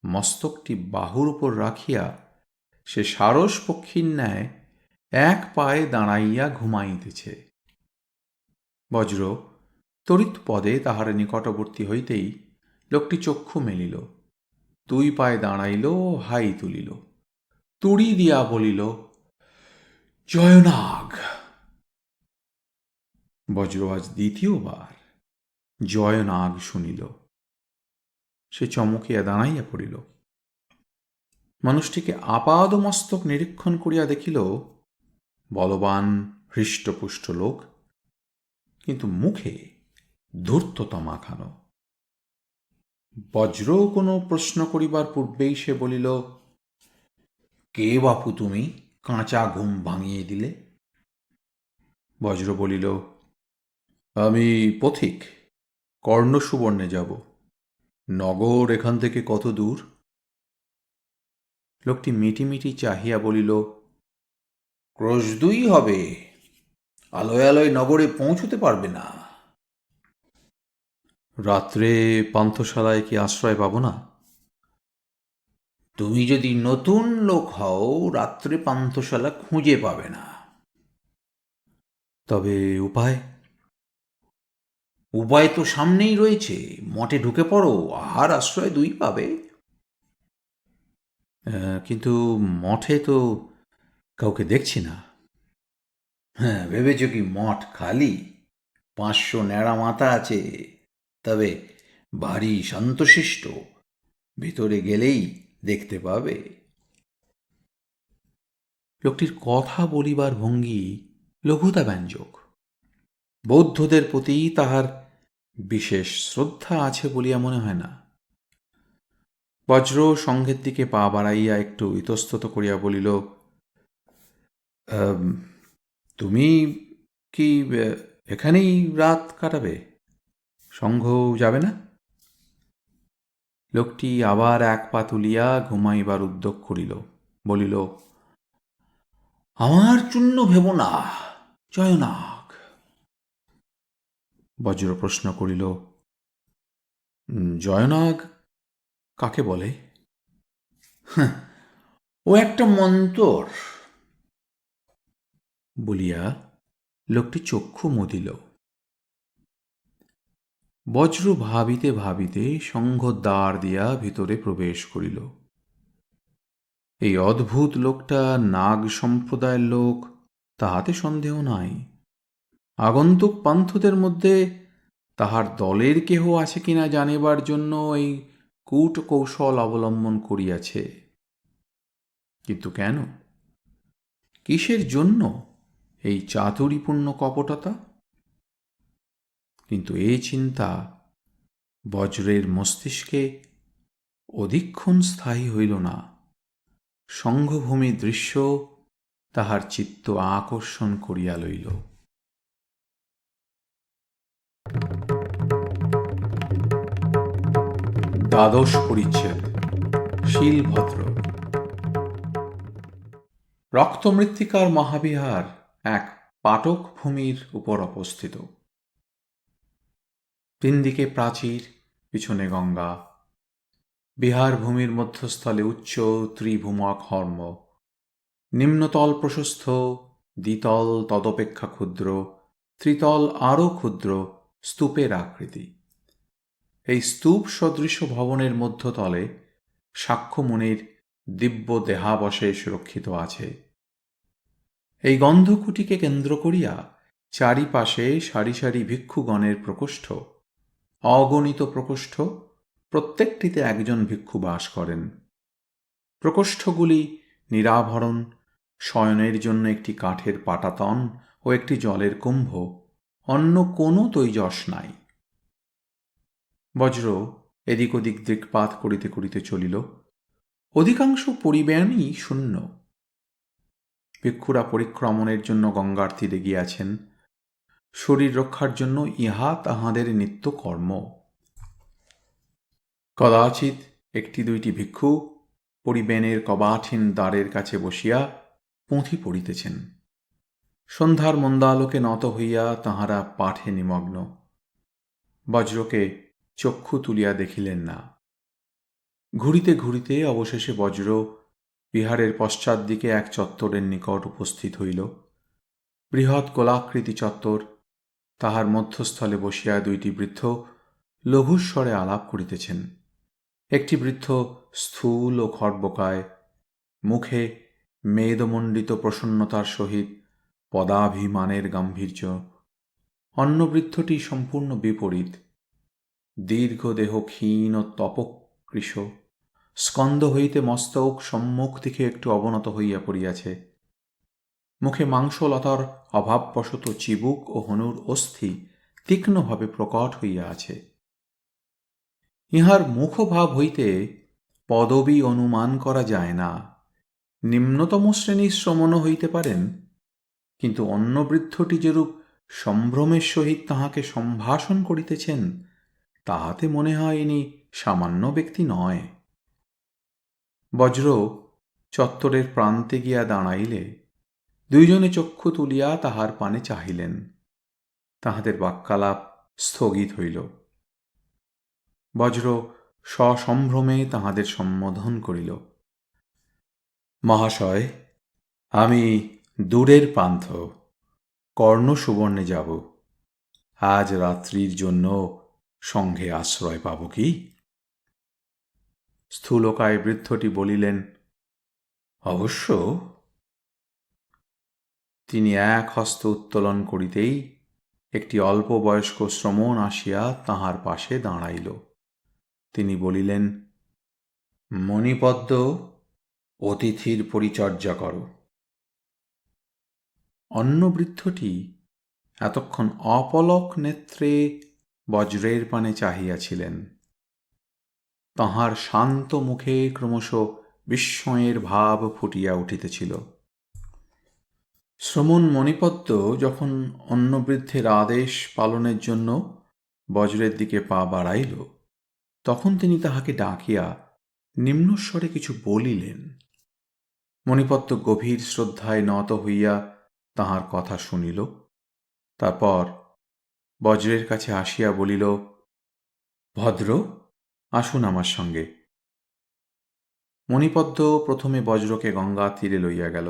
Speaker 1: মস্তকটি বাহুর উপর রাখিয়া সে সারস পক্ষীর ন্যায় এক পায়ে দাঁড়াইয়া ঘুমাইতেছে। বজ্র তড়িৎ পদে তাহার নিকটবর্তী হইতেই লোকটি চক্ষু মেলিল, দুই পায়ে দাঁড়াইল ও হাই তুলিল, তুড়ি দিয়া বলিল, জয়নাগ। বজ্র আজ দ্বিতীয়বার জয়নাগ শুনিল। সে চমকিয়া দাঁড়াইয়া পড়িল। মানুষটিকে আপাদ মস্তক নিরীক্ষণ করিয়া দেখিল বলবান হৃষ্টপুষ্ট লোক, কিন্তু মুখে ধূর্ততা মাখানো। বজ্র কোনো প্রশ্ন করিবার পূর্বেই সে বলিল, কে বাপু তুমি, কাঁচা ঘুম ভাঙিয়ে দিলে? বজ্র বলিল, আমি পথিক, কর্ণসুবর্ণে যাব। নগর এখান থেকে কত দূর? লোকটি মিটিমিটি চাহিয়া বলিল, ক্রোশ 2 হবে, আলোয় আলোয় নগরে পৌঁছতে পারবে না। রাত্রে পান্থশালায় কি আশ্রয় পাব না? তুমি যদি নতুন লোক হও, রাত্রে পান্থশালা খুঁজে পাবে না। তবে উপায়? উপায় তো সামনেই রয়েছে, মঠে ঢুকে পড়ো, আহার আশ্রয় 2 পাবে। কিন্তু মঠে তো কাউকে দেখছি না। হ্যাঁ, ভেবেছ কি মঠ খালি? 500 ন্যাড়া মাথা আছে, তবে ভারী শান্তশিষ্ট, ভিতরে গেলেই দেখতে পাবে। লোকটির কথা বলিবার ভঙ্গি লঘুতা ব্যঞ্জক। বৌদ্ধদের প্রতি তাহার বিশেষ শ্রদ্ধা আছে বলিয়া মনে হয় না। বজ্র সঙ্ঘের দিকে পা বাড়াইয়া একটু ইতস্তত করিয়া বলিল, তুমি কি এখানেই রাত কাটাবে? সঙ্ঘ যাবে না? লোকটি আবার এক পা তুলিয়া ঘুমাইবার উদ্যোগ করিল, বলিল, আমার চূন্য ভেব না, জয়নাগ। বজ্র প্রশ্ন করিল, জয়নাগ কাকে বলে? ও একটা মন্তর বলিয়া লোকটি চক্ষু মুদিল। বজ্র ভাবিতে ভাবিতে সংঘদ্বার দিয়া ভিতরে প্রবেশ করিল। এই অদ্ভুত লোকটা নাগ সম্প্রদায়ের লোক, তাহাতে সন্দেহ নাই। আগন্তুক পান্থদের মধ্যে তাহার দলের কেহ আছে কিনা জানিবার জন্য এই কূট কৌশল অবলম্বন করিয়াছে। কিন্তু কেন, কিসের জন্য এই চাতুরীপূর্ণ কপটতা? কিন্তু এই চিন্তা বজ্রের মস্তিষ্কে অধিকক্ষণ স্থায়ী হইল না। সংঘভূমির দৃশ্য তাহার চিত্ত আকর্ষণ করিয়া লইল। দ্বাদশ পরিচ্ছেদ। শিলভদ্র। রক্তমৃত্তিকার মহাবিহার এক পাটক ভূমির উপর অবস্থিত। 3 দিকে প্রাচীর, পিছনে গঙ্গা। বিহার ভূমির মধ্যস্থলে উচ্চ ত্রিভূমক হর্ম, নিম্নতল প্রশস্ত, দ্বিতল তদপেক্ষা ক্ষুদ্র, ত্রিতল আরও ক্ষুদ্র স্তূপের আকৃতি। এই স্তূপ সদৃশ ভবনের মধ্যতলে সাক্ষ্যমুনির দিব্য দেহাবশেষ রক্ষিত আছে। এই গন্ধকুটিকে কেন্দ্র করিয়া চারিপাশে সারি সারি ভিক্ষুগণের প্রকোষ্ঠ, অগণিত প্রকোষ্ঠ, প্রত্যেকটিতে একজন ভিক্ষু বাস করেন। প্রকোষ্ঠগুলি নিরাভরণ, শয়নের জন্য একটি কাঠের পাটাতন ও একটি জলের কুম্ভ, অন্য কোনো তৈজস নাই। বজ্র এদিক ওদিক দৃক্পাত করিতে করিতে চলিল। অধিকাংশ পরিবেণই শূন্য। ভিক্ষুরা পরিক্রমণের জন্য গঙ্গার তীরে গিয়াছেন। শরীর রক্ষার জন্য ইহা তাহাদের নিত্য কর্ম। কদাচিৎ একটি দুইটি ভিক্ষু পরিবেণের কবাটহীন দ্বারের কাছে বসিয়া পুঁথি পড়িতেছেন। সন্ধ্যার মন্দালোকে নত হইয়া তাহারা পাঠে নিমগ্ন। বজ্রকে চক্ষু তুলিয়া দেখিলেন না। ঘুরিতে ঘুরিতে অবশেষে বজ্র বিহারের পশ্চাৎ দিকে এক চত্বরের নিকট উপস্থিত হইল। বৃহৎ গোলাকৃতি চত্বর, তাহার মধ্যস্থলে বসিয়া দুইটি বৃদ্ধ লঘুস্বরে আলাপ করিতেছেন। একটি বৃদ্ধ স্থূল ও খর্বকায়, মুখে মেদমণ্ডিত প্রসন্নতার সহিত পদাভিমানের গাম্ভীর্য। অন্য বৃদ্ধটি সম্পূর্ণ বিপরীত, দীর্ঘ দেহ ক্ষীণ ও তপকৃশ, স্কন্ধ হইতে মস্তক সম্মুখ দিকে একটু অবনত হইয়া পড়িয়াছে। মুখে মাংসলতার অভাববশত চিবুক ও হনুর অস্থি তীক্ষ্ণভাবে প্রকট হইয়া আছে। ইহার মুখভাব হইতে পদবী অনুমান করা যায় না। নিম্নতম শ্রেণীর শ্রমণও হইতে পারেন, কিন্তু অন্য বৃদ্ধটি যেরূপ সম্ভ্রমের সহিত তাহাকে সম্ভাষণ করিতেছেন, তাহাতে মনে হয় ইনি সামান্য ব্যক্তি নয়। বজ্র চত্বরের প্রান্তে গিয়া দাঁড়াইলে দুইজনে চক্ষু তুলিয়া তাহার পানে চাহিলেন। তাহাদের বাক্যালাপ স্থগিত হইল। বজ্র সসম্ভ্রমে তাহাদের সম্বোধন করিল। মহাশয়, আমি দূরের পান্থ, কর্ণ সুবর্ণে যাব। আজ রাত্রির জন্য সঙ্ঘে আশ্রয় পাব কি? স্থূলকায় বৃদ্ধটি বলিলেন, অবশ্য। তিনি এক হস্ত উত্তোলন করিতেই একটি অল্প বয়স্ক শ্রমণ আসিয়া তাহার পাশে দাঁড়াইল। তিনি বলিলেন, মণিপদ্ম, অতিথির পরিচর্যা কর। অন্য বৃদ্ধটি এতক্ষণ অপলক নেত্রে বজ্রের পানে চাহিয়াছিলেন। তাহার শান্ত মুখে ক্রমশ বিস্ময়ের ভাব ফুটিয়া উঠিতেছিল। শ্রমণ মণিপদ্ম যখন অন্য বৃদ্ধের আদেশ পালনের জন্য বজ্রের দিকে পা বাড়াইল, তখন তিনি তাহাকে ডাকিয়া নিম্নস্বরে কিছু বলিলেন। মণিপদ্ম গভীর শ্রদ্ধায় নত হইয়া তাহার কথা শুনিল। তারপর বজ্রের কাছে আসিয়া বলিল, ভদ্র, আসুন আমার সঙ্গে। মণিপদ্ম প্রথমে বজ্রকে গঙ্গা তীরে লইয়া গেল।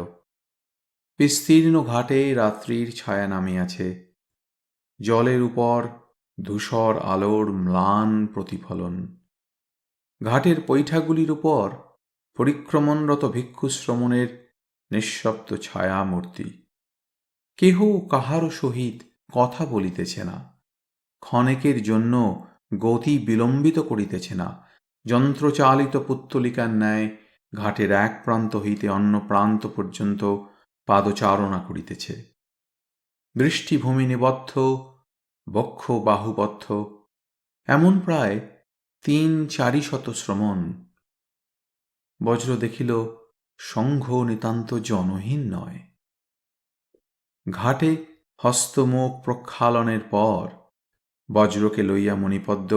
Speaker 1: বিস্তীর্ণ ঘাটে রাত্রির ছায়া নামিয়াছে। জলের উপর ধূসর আলোর ম্লান প্রতিফলন। ঘাটের পৈঠাগুলির উপর পরিক্রমণরত ভিক্ষু শ্রমণের নিঃশব্দ ছায়ামূর্তি। কেহ কাহারও সহিত কথা বলিতেছে না, ক্ষণেকের জন্য গতি বিলম্বিত করিতেছে না। যন্ত্রচালিত পুত্তলিকার ন্যায় ঘাটের এক প্রান্ত হইতে অন্য প্রান্ত পর্যন্ত পাদচারণা করিতেছে। দৃষ্টিভূমি নিবদ্ধ, বক্ষ বাহুবদ্ধ, এমন প্রায় ৩-৪ শ্রমণ। বজ্র দেখিল সংঘ নিতান্ত জনহীন নয়। ঘাটে হস্তমুখ প্রক্ষালনের পর বজ্রকে লইয়া মণিপদ্ম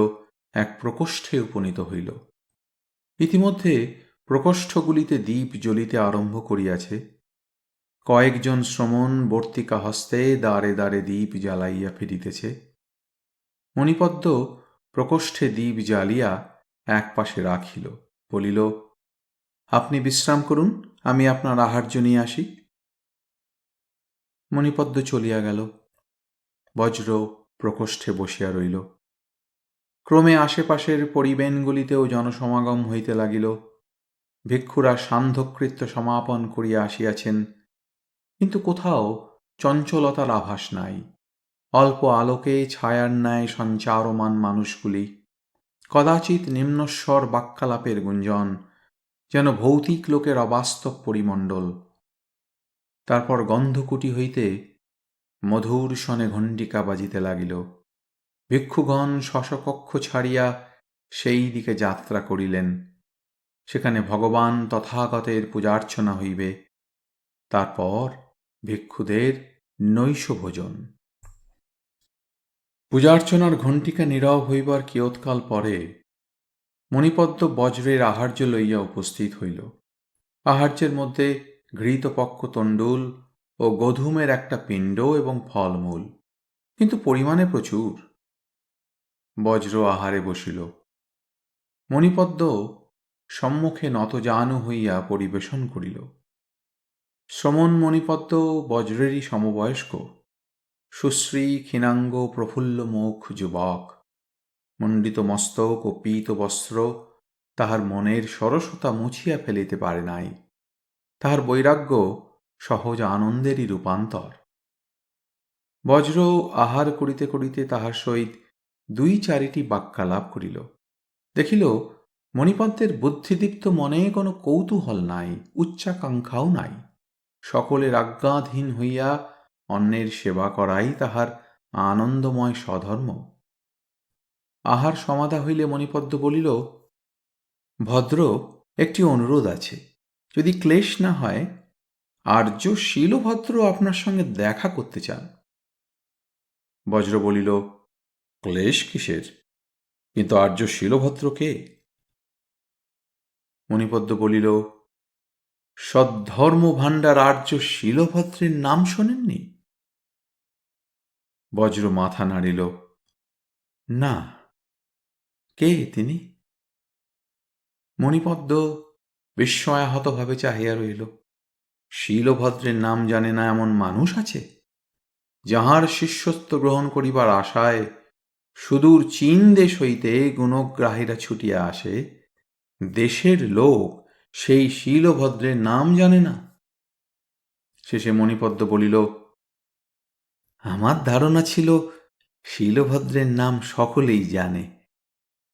Speaker 1: এক প্রকোষ্ঠে উপনীত হইল। ইতিমধ্যে প্রকোষ্ঠগুলিতে দীপ জ্বলিতে আরম্ভ করিয়াছে। কয়েকজন শ্রমণ বর্তিকা হস্তে দ্বারে দ্বারে দীপ জ্বালাইয়া ফিরিতেছে। মণিপদ্ম প্রকোষ্ঠে দীপ জ্বালিয়া এক পাশে রাখিল, বলিল, আপনি বিশ্রাম করুন, আমি আপনার আহার্য নিয়ে আসি। মণিপদ্ম চলিয়া গেল। বজ্র প্রকোষ্ঠে বসিয়া রইল। ক্রমে আশেপাশের পরিবেনগুলিতেও জনসমাগম হইতে লাগিল। ভিক্ষুরা সান্ধ্যকৃত্য সমাপন করিয়া আসিয়াছেন, কিন্তু কোথাও চঞ্চলতার আভাস নাই। অল্প আলোকে ছায়ার ন্যায় সঞ্চারমান মানুষগুলি, কদাচিৎ নিম্নস্বর বাক্যালাপের গুঞ্জন, যেন ভৌতিক লোকের অবাস্তব পরিমণ্ডল। তারপর গন্ধকুটি হইতে মধুর স্বনে ঘণ্টিকা বাজিতে লাগিল। ভিক্ষুগণ শশকক্ষ ছাড়িয়া সেই দিকে যাত্রা করিলেন। সেখানে ভগবান তথাগতের পূজার্চনা হইবে। তারপর ভিক্ষুদের নৈশভোজন। পূজার্চনার ঘণ্টিকা নীরব হইবার কিয়ৎকাল পরে মণিপদ্ম বজ্রের আহার্য লইয়া উপস্থিত হইল। আহার্যের মধ্যে ঘৃতপক্ষ তণ্ডুল ও গোধূমের একটা পিণ্ড এবং ফলমূল, কিন্তু পরিমাণে প্রচুর। বজ্র আহারে বসিল। মণিপদ্ম সম্মুখে নতজানু হইয়া পরিবেশন করিল। শ্রমণ মণিপদ্ম বজ্রেরই সমবয়স্ক, সুশ্রী ক্ষীণাঙ্গ প্রফুল্ল মুখ যুবক। মণ্ডিত মস্তক ও পীত বস্ত্র তাহার মনের সরসতা মুছিয়া ফেলিতে পারে নাই। তাহার বৈরাগ্য সহজ আনন্দেরই রূপান্তর। বজ্র আহার করিতে করিতে তাহার সহিত দুই চারিটি বাক্যালাপ করিল। দেখিল মণিপদ্মের বুদ্ধিদীপ্ত মনে কোনো কৌতূহল নাই, উচ্চাকাঙ্ক্ষাও নাই। সকলের আজ্ঞাধীন হইয়া অন্যের সেবা করাই তাহার আনন্দময় স্বধর্ম। আহার সমাধা হইলে মণিপদ্ম বলিল, ভদ্র, একটি অনুরোধ আছে। যদি ক্লেশ না হয়, আর্য শীলভদ্র আপনার সঙ্গে দেখা করতে চান। বজ্র বলিল, ক্লেশ কিসের? কিন্তু আর্য শীলভদ্র কে? মণিপদ্ম বলিল, সদ্ধর্ম ভাণ্ডার আর্য শীলভদ্রের নাম শোনেননি? বজ্র মাথা নাড়িল, না। কে তিনি? মণিপদ্ম বিস্ময়াহতভাবে চাহিয়া রইল। শীলভদ্রের নাম জানে না এমন মানুষ আছে? যাহার শিষ্যত্ব গ্রহণ করিবার আশায় সুদূর চীন দেশ হইতে গুণগ্রাহীরা ছুটিয়া আসে, দেশের লোক সেই শীলভদ্রের নাম জানে না? শেষে মণিপদ্ম বলিল, আমার ধারণা ছিল শীলভদ্রের নাম সকলেই জানে।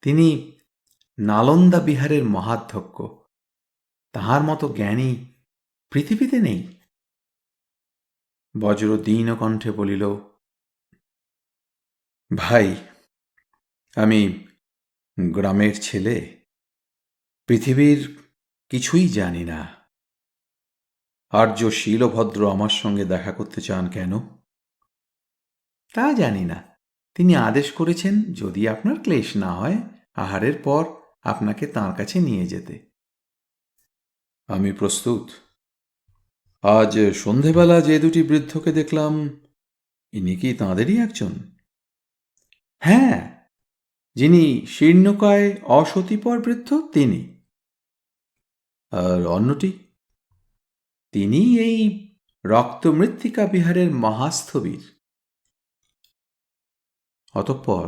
Speaker 1: তিনি নালন্দা বিহারের মহাধ্যক্ষ। তাহার মতো জ্ঞানী পৃথিবীতে নেই। বজ্র দীন কণ্ঠে বলিল, ভাই, আমি গ্রামের ছেলে, পৃথিবীর কিছুই জানি না। আর্য শীলভদ্র আমার সঙ্গে দেখা করতে চান কেন? তা জানি না। তিনি আদেশ করেছেন যদি আপনার ক্লেশ না হয়, আহারের পর আপনাকে তাঁর কাছে নিয়ে যেতে। আমি প্রস্তুত। আজ সন্ধেবেলা যে দুটি বৃদ্ধকে দেখলাম, ইনি কি তাঁদেরই একজন? হ্যাঁ, যিনি শীর্ণকায় অসতিপর বৃদ্ধ তিনি। আর অন্যটি? তিনি এই রক্তমৃত্তিকা বিহারের মহাস্থবির। অতঃপর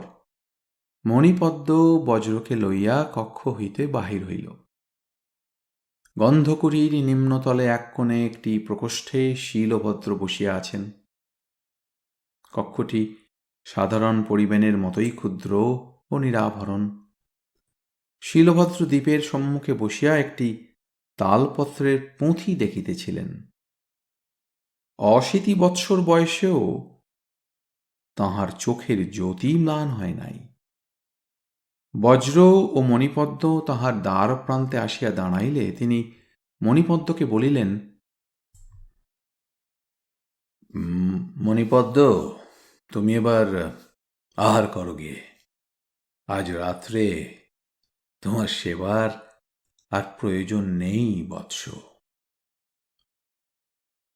Speaker 1: মণিপদ্ম বজ্রকে লইয়া কক্ষ হইতে বাহির হইল। গন্ধকুটির নিম্নতলে এক কোণে একটি প্রকোষ্ঠে শীলভদ্র বসিয়া আছেন। কক্ষটি সাধারণ পরিবেনের মতোই ক্ষুদ্র ও নিরাভরণ। শীলভদ্র দ্বীপের সম্মুখে বসিয়া একটি তালপত্রের পুঁথি দেখিতেছিলেন। 80 বৎসর বয়সেও তাঁহার চোখের জ্যোতি ম্লান হয় নাই। বজ্র ও মণিপদ্ম তাহার দ্বার প্রান্তে আসিয়া দাঁড়াইলে তিনি মণিপদ্মকে বলিলেন, মণিপদ্ম, তুমি এবার আহার করো গিয়ে। আজ রাত্রে তোমার সেবার আর প্রয়োজন নেই বৎস।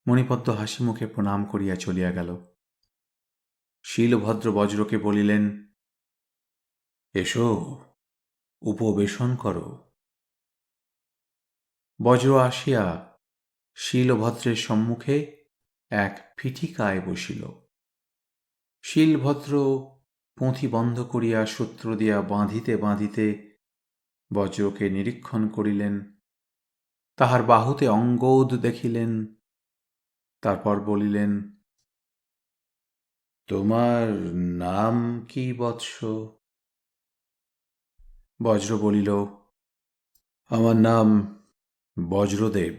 Speaker 1: মণিপদ্ম হাসি মুখে প্রণাম করিয়া চলিয়া গেল। শীলভদ্র বজ্রকে বলিলেন, এসো, উপবেশন করো। বজ্র আসিয়া শীলভদ্রের সম্মুখে এক ফিটিকায় বসিল। শীলভদ্র পুঁথি বন্ধ করিয়া সূত্র দিয়া বাঁধিতে বাঁধিতে বজ্রকে নিরীক্ষণ করিলেন, তাহার বাহুতে অঙ্গদ দেখিলেন, তারপর বলিলেন, তোমার নাম কি বৎস? বজ্র বলিল, আমার নাম বজ্রদেব।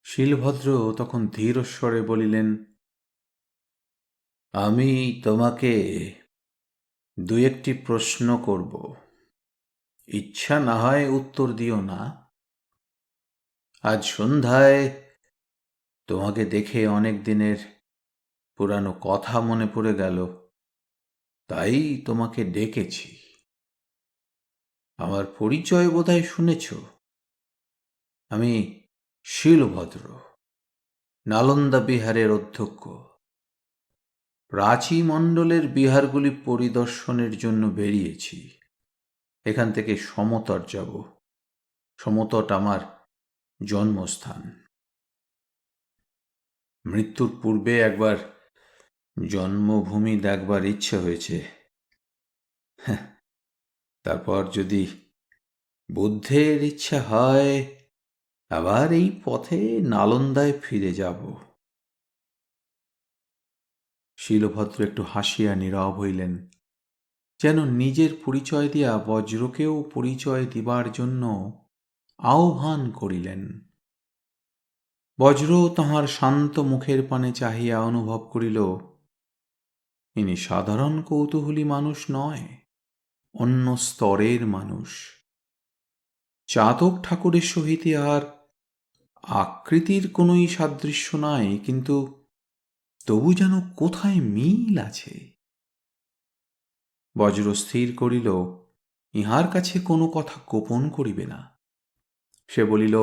Speaker 1: শীলভদ্র তখন ধীরস্বরে বলিলেন, আমি তোমাকে দুই একটি প্রশ্ন করব, ইচ্ছা না হয় উত্তর দিও না। আজ সন্ধ্যায় তোমাকে দেখে অনেক দিনের পুরানো কথা মনে পড়ে গেল, তাই তোমাকে ডেকেছি। আমার পরিচয় বোধহয় শুনেছ। আমি শীলভদ্র, নালন্দা বিহারের অধ্যক্ষ। প্রাচী মণ্ডলের বিহারগুলি পরিদর্শনের জন্য বেরিয়েছি। এখান থেকে সমতট যাব। সমতট আমার জন্মস্থান। মৃত্যুর পূর্বে একবার জন্মভূমি দেখবার ইচ্ছে হয়েছে। তারপর যদি বুদ্ধের ইচ্ছা হয়, আবার এই পথে নালন্দায় ফিরে যাব। শীলভদ্র একটু হাসিয়া নীরব হইলেন, যেন নিজের পরিচয় দিয়া বজ্রকেও পরিচয় দিবার জন্য আহ্বান করিলেন। বজ্র তাহার শান্ত মুখের পানে চাহিয়া অনুভব করিল, ইনি সাধারণ কৌতূহলী মানুষ নয়, অন্য স্তরের মানুষ। চাতক ঠাকুরের সহিত আর আকৃতির কোনই সাদৃশ্য নাই, কিন্তু তবু যেন কোথায় মিল আছে। বজ্র স্থির করিল, ইহার কাছে কোনো কথা গোপন করিবে না। সে বলিল,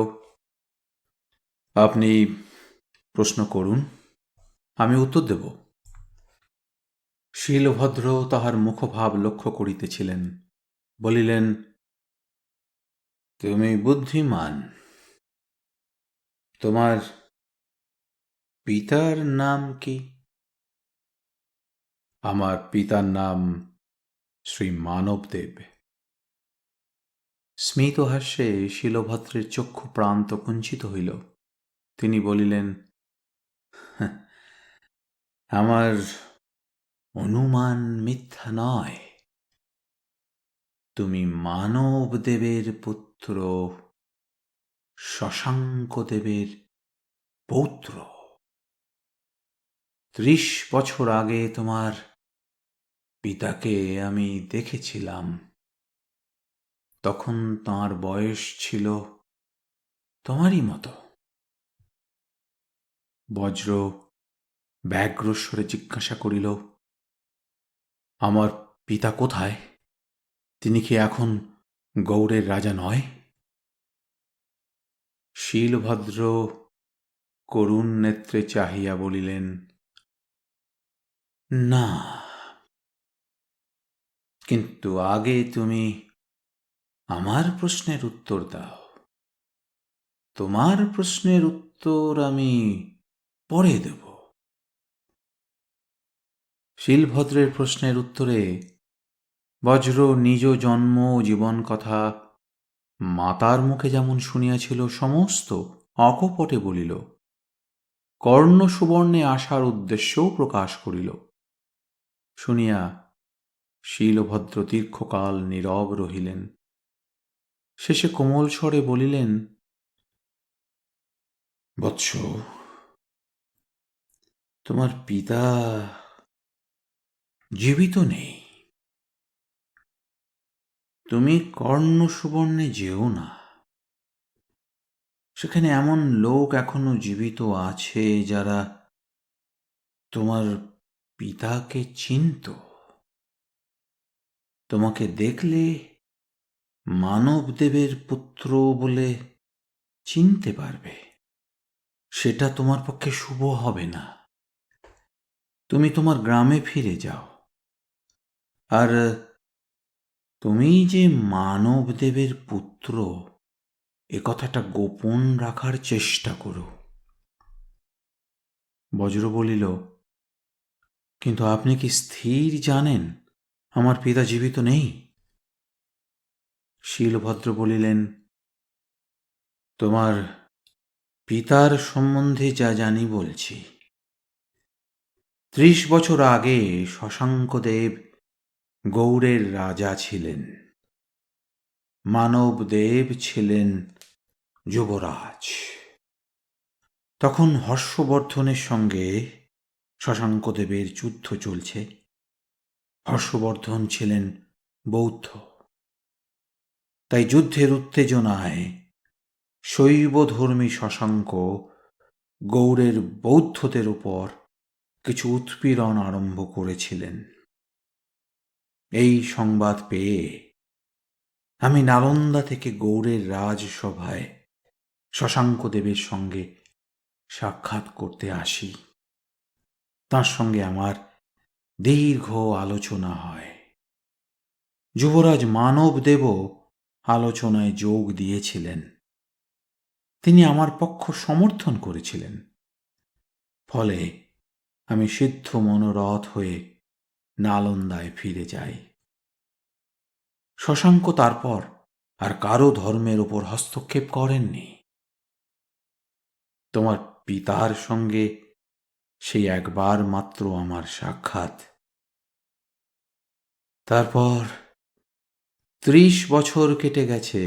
Speaker 1: আপনি প্রশ্ন করুন, আমি উত্তর দেব। শীলভদ্র তাহার মুখভাব লক্ষ্য করিতেছিলেন। বলিলেন, তুমি বুদ্ধিমান। তোমার পিতার নাম কি? আমার পিতার নাম শ্রী মানবদেব। স্মিত হাস্যে শীলভদ্রের চক্ষু প্রান্ত কুঞ্চিত হইল। তিনি বলিলেন, আমার অনুমান মিথ্যা নয়। তুমি মানবদেবের পুত্র, শশাঙ্কদেবের পৌত্র। 30 বছর আগে তোমার পিতাকে আমি দেখেছিলাম। তখন তাঁর বয়স ছিল তোমারই মতো। বজ্র ব্যগ্রস্বরে জিজ্ঞাসা করিল, আমার পিতা কোথায়? তিনি কি এখন গৌড়ের রাজা নয়? শীলভদ্র করুণ নেত্রে চাহিয়া বলিলেন, না, কিন্তু আগে তুমি আমার প্রশ্নের উত্তর দাও। তোমার প্রশ্নের উত্তর আমি পরে দেব। শীলভদ্রের প্রশ্নের উত্তরে বজ্র নিজ জন্ম ও জীবন কথা মাতার মুখে যেমন শুনিয়াছিল সমস্ত অকপটে বলিল। কর্ণ সুবর্ণে আসার উদ্দেশ্যও প্রকাশ করিল। শুনিয়া শীলভদ্র দীর্ঘকাল নীরব রহিলেন। শেষে কোমল স্বরে বলিলেন, বৎস, তোমার পিতা জীবিত নেই। তুমি কর্ণ সুবর্ণে যেও না। সেখানে এমন লোক এখনো জীবিত আছে যারা তোমার পিতাকে চিনত। তোমাকে দেখলে মানবদেবের পুত্র বলে চিনতে পারবে। সেটা তোমার পক্ষে শুভ হবে না। তুমি তোমার গ্রামে ফিরে যাও। আর তুমি যে মানবদেবের পুত্র এ কথাটা গোপন রাখার চেষ্টা করো। বজ্র বলিল, কিন্তু আপনি কি স্থির জানেন আমার পিতা জীবিত নেই? শীলভদ্র বলিলেন, তোমার পিতার সম্বন্ধে যা জানি বলছি। ৩০ বছর আগে শশাঙ্কদেব গৌড়ের রাজা ছিলেন। মানবদেব ছিলেন যুবরাজ। তখন হর্ষবর্ধনের সঙ্গে শশাঙ্কদেবের যুদ্ধ চলছে। হর্ষবর্ধন ছিলেন বৌদ্ধ। তাই যুদ্ধের উত্তেজনায় শৈবধর্মী শশাঙ্ক গৌড়ের বৌদ্ধদের উপর কিছু উৎপীড়ন আরম্ভ করেছিলেন। এই সংবাদ পেয়ে আমি নালন্দা থেকে গৌড়ের রাজসভায় শশাঙ্কদেবের সঙ্গে সাক্ষাৎ করতে আসি। তার সঙ্গে আমার দীর্ঘ আলোচনা হয়। যুবরাজ মানবদেবও আলোচনায় যোগ দিয়েছিলেন। তিনি আমার পক্ষ সমর্থন করেছিলেন। ফলে আমি সিদ্ধ মনোরথ হয়ে নালন্দায় ফিরে যাই। শশাঙ্ক তারপর আর কারো ধর্মের উপর হস্তক্ষেপ করেননি। তোমার পিতার সঙ্গে সেই একবার মাত্র আমার সাক্ষাৎ। তারপর ৩০ বছর কেটে গেছে,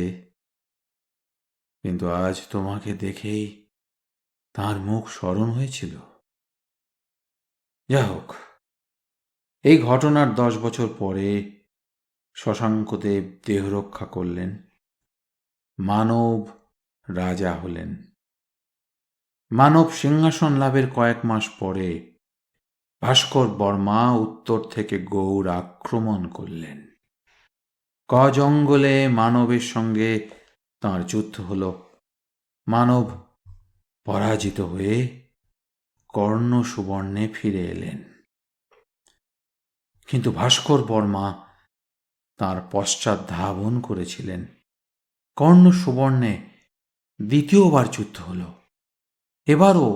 Speaker 1: কিন্তু আজ তোমাকে দেখেই তার মুখ স্মরণ হয়েছিল। যা হোক, এই ঘটনার 10 বছর পরে শশাঙ্কদেব দেহ রক্ষা করলেন। মানব রাজা হলেন। মানব সিংহাসন লাভের কয়েক মাস পরে ভাস্কর বর্মা উত্তর থেকে গৌড় আক্রমণ করলেন। জঙ্গলে মানবের সঙ্গে তাঁর যুদ্ধ হল। মানব পরাজিত হয়ে কর্ণ সুবর্ণে ফিরে এলেন। কিন্তু ভাস্কর বর্মা তাঁর পশ্চাৎ ধাবন করেছিলেন। কর্ণ সুবর্ণে দ্বিতীয়বার যুদ্ধ হল। এবারও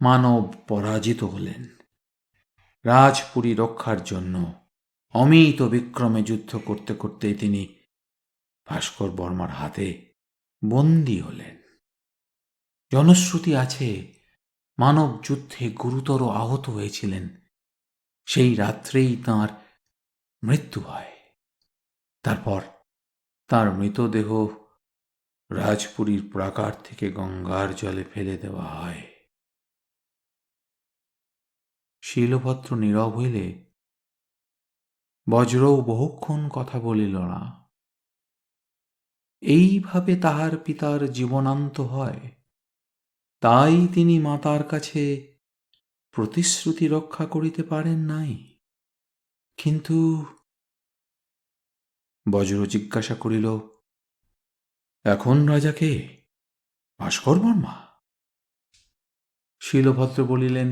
Speaker 1: মানব পরাজিত হলেন। রাজপুরী রক্ষার জন্য অমিত বিক্রমে যুদ্ধ করতে করতে তিনি ভাস্কর বর্মার হাতে বন্দী হলেন। জনশ্রুতি আছে মানব যুদ্ধে গুরুতর আহত হয়েছিলেন। সেই রাত্রেই তাঁর মৃত্যু হয়। তারপর তাঁর মৃতদেহ রাজপুরীর প্রাকার থেকে গঙ্গার জলে ফেলে দেওয়া হয়। শীলভদ্র নীরব হইলে বজ্রও বহুক্ষণ কথা বলিল না। এইভাবে তাহার পিতার জীবনান্ত হয়। তাই তিনি মাতার কাছে প্রতিশ্রুতি রক্ষা করিতে পারেন নাই। কিন্তু বজ্র জিজ্ঞাসা করিল, এখন রাজা কে? ভাস্কর বর্মা? শীলভদ্র বলিলেন,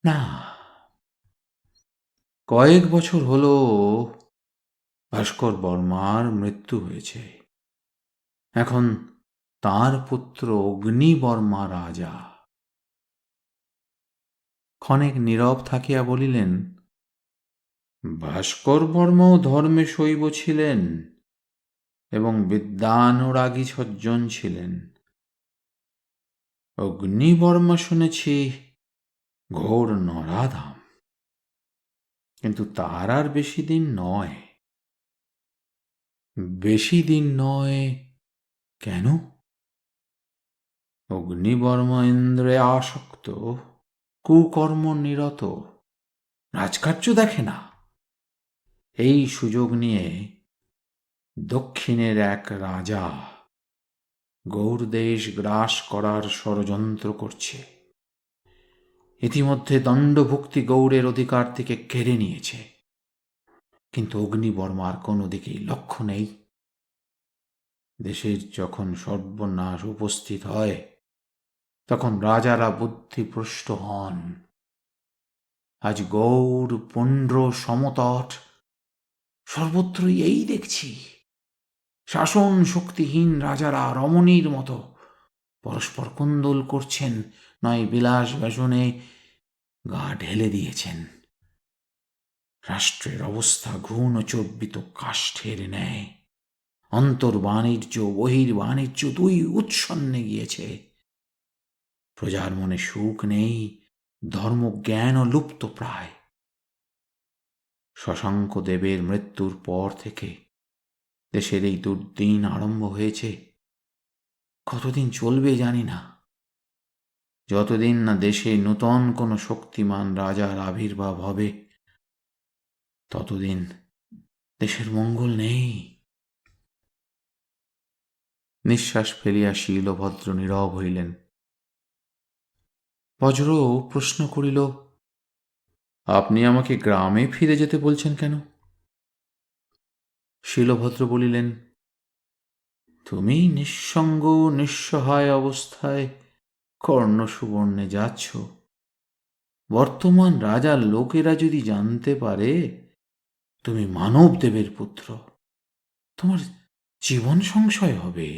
Speaker 1: না, কয়েক বছর হল ভাস্কর বর্মার মৃত্যু হয়েছে। এখন তার পুত্র অগ্নিবর্মা রাজা। ক্ষণেক নীরব থাকিয়া বলিলেন, ভাস্কর বর্মাও ধর্মে শৈব ছিলেন এবং বিদ্যানুরাগী সজ্জন ছিলেন। অগ্নিবর্মা শুনেছি ঘোর নরাধাম, কিন্তু তার আর বেশি দিন নয়। বেশি দিন নয় কেন? অগ্নিবর্মা ইন্দ্রে আসক্ত, কুকর্ম নিরত, রাজকার্য দেখে না। এই সুযোগ নিয়ে দক্ষিণের এক রাজা গৌড়দেশ গ্রাস করার ষড়যন্ত্র করছে। ইতিমধ্যে দণ্ডভুক্তি গৌড়ের অধিকার থেকে কেড়ে নিয়েছে, কিন্তু অগ্নিবর্মার কোনো দিকেই লক্ষ্য নেই। দেশের যখন সর্বনাশ উপস্থিত হয় তখন রাজারা বুদ্ধিভ্রষ্ট হন। আজ গৌড় পুণ্ড্র সমতট
Speaker 2: সর্বত্রই এই দেখছি। শাসন শক্তিহীন রাজারা রমণীর মতো পরস্পর কোন্দল করছেন, নয় বিলাস ব্যসনে গা ঢেলে দিয়েছেন। রাষ্ট্রের অবস্থা ঘূর্ণ চর্বিত কাষ্ঠের ন্যায়। অন্তর্বাণিজ্য বহির্বাণিজ্য দুই উৎসন্নে গিয়েছে। প্রজার মনে সুখ নেই, ধর্মজ্ঞানও লুপ্ত প্রায়। শশাঙ্ক দেবের মৃত্যুর পর থেকে দেশের এই দুর্দিন আরম্ভ হয়েছে। কতদিন চলবে জানি না। যতদিন না দেশে নূতন কোনো শক্তিমান রাজার আবির্ভাব হবে, ততদিন দেশের মঙ্গল নেই।
Speaker 1: নিঃশ্বাস ফেলিয়া শীলভদ্র নীরব হইলেন। বজ্র প্রশ্ন করিল, আপনি আমাকে গ্রামে ফিরে যেতে বলছেন কেন? শীলভদ্র বলিলেন,
Speaker 2: তুমি নিঃসঙ্গ নিঃসহায় অবস্থায় কর্ণ সুবর্ণে যাচ্ছ। বর্তমান রাজার লোকেরা যদি জানতে পারে তুমি মানব দেবের পুত্র, তোমার জীবন সংশয় হবে।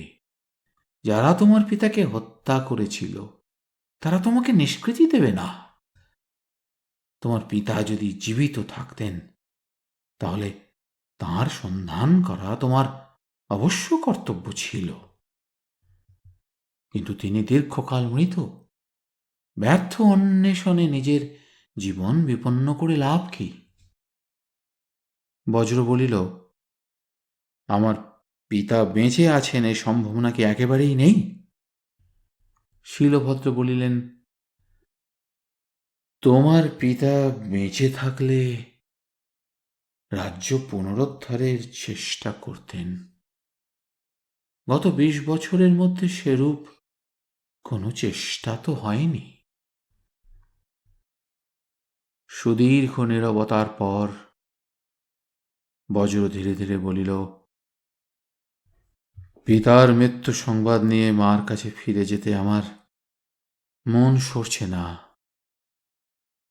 Speaker 2: যারা তোমার পিতাকে হত্যা করেছিল তারা তোমাকে নিষ্কৃতি দেবে না। তোমার পিতা যদি জীবিত থাকতেন তাহলে তাঁর সন্ধান করা তোমার অবশ্য কর্তব্য ছিল, কিন্তু তিনি দীর্ঘকাল মৃত। ব্যর্থ অন্বেষণে নিজের জীবন বিপন্ন করে লাভ কি?
Speaker 1: বজ্র বলিল, আমার পিতা বেঁচে আছেন এই সম্ভাবনা কি একেবারেই নেই?
Speaker 2: শীলভদ্র বলিলেন, তোমার পিতা বেঁচে থাকলে রাজ্য পুনরুদ্ধারের চেষ্টা করতেন। গত 20 বছরের মধ্যে সেরূপ কোনো চেষ্টা তো হয়নি।
Speaker 1: সুদীর্ঘ নীরবতার পর বজ্র ধীরে ধীরে বলিল, পিতার মৃত্যু সংবাদ নিয়ে মার কাছে ফিরে যেতে আমার মন সরছে না।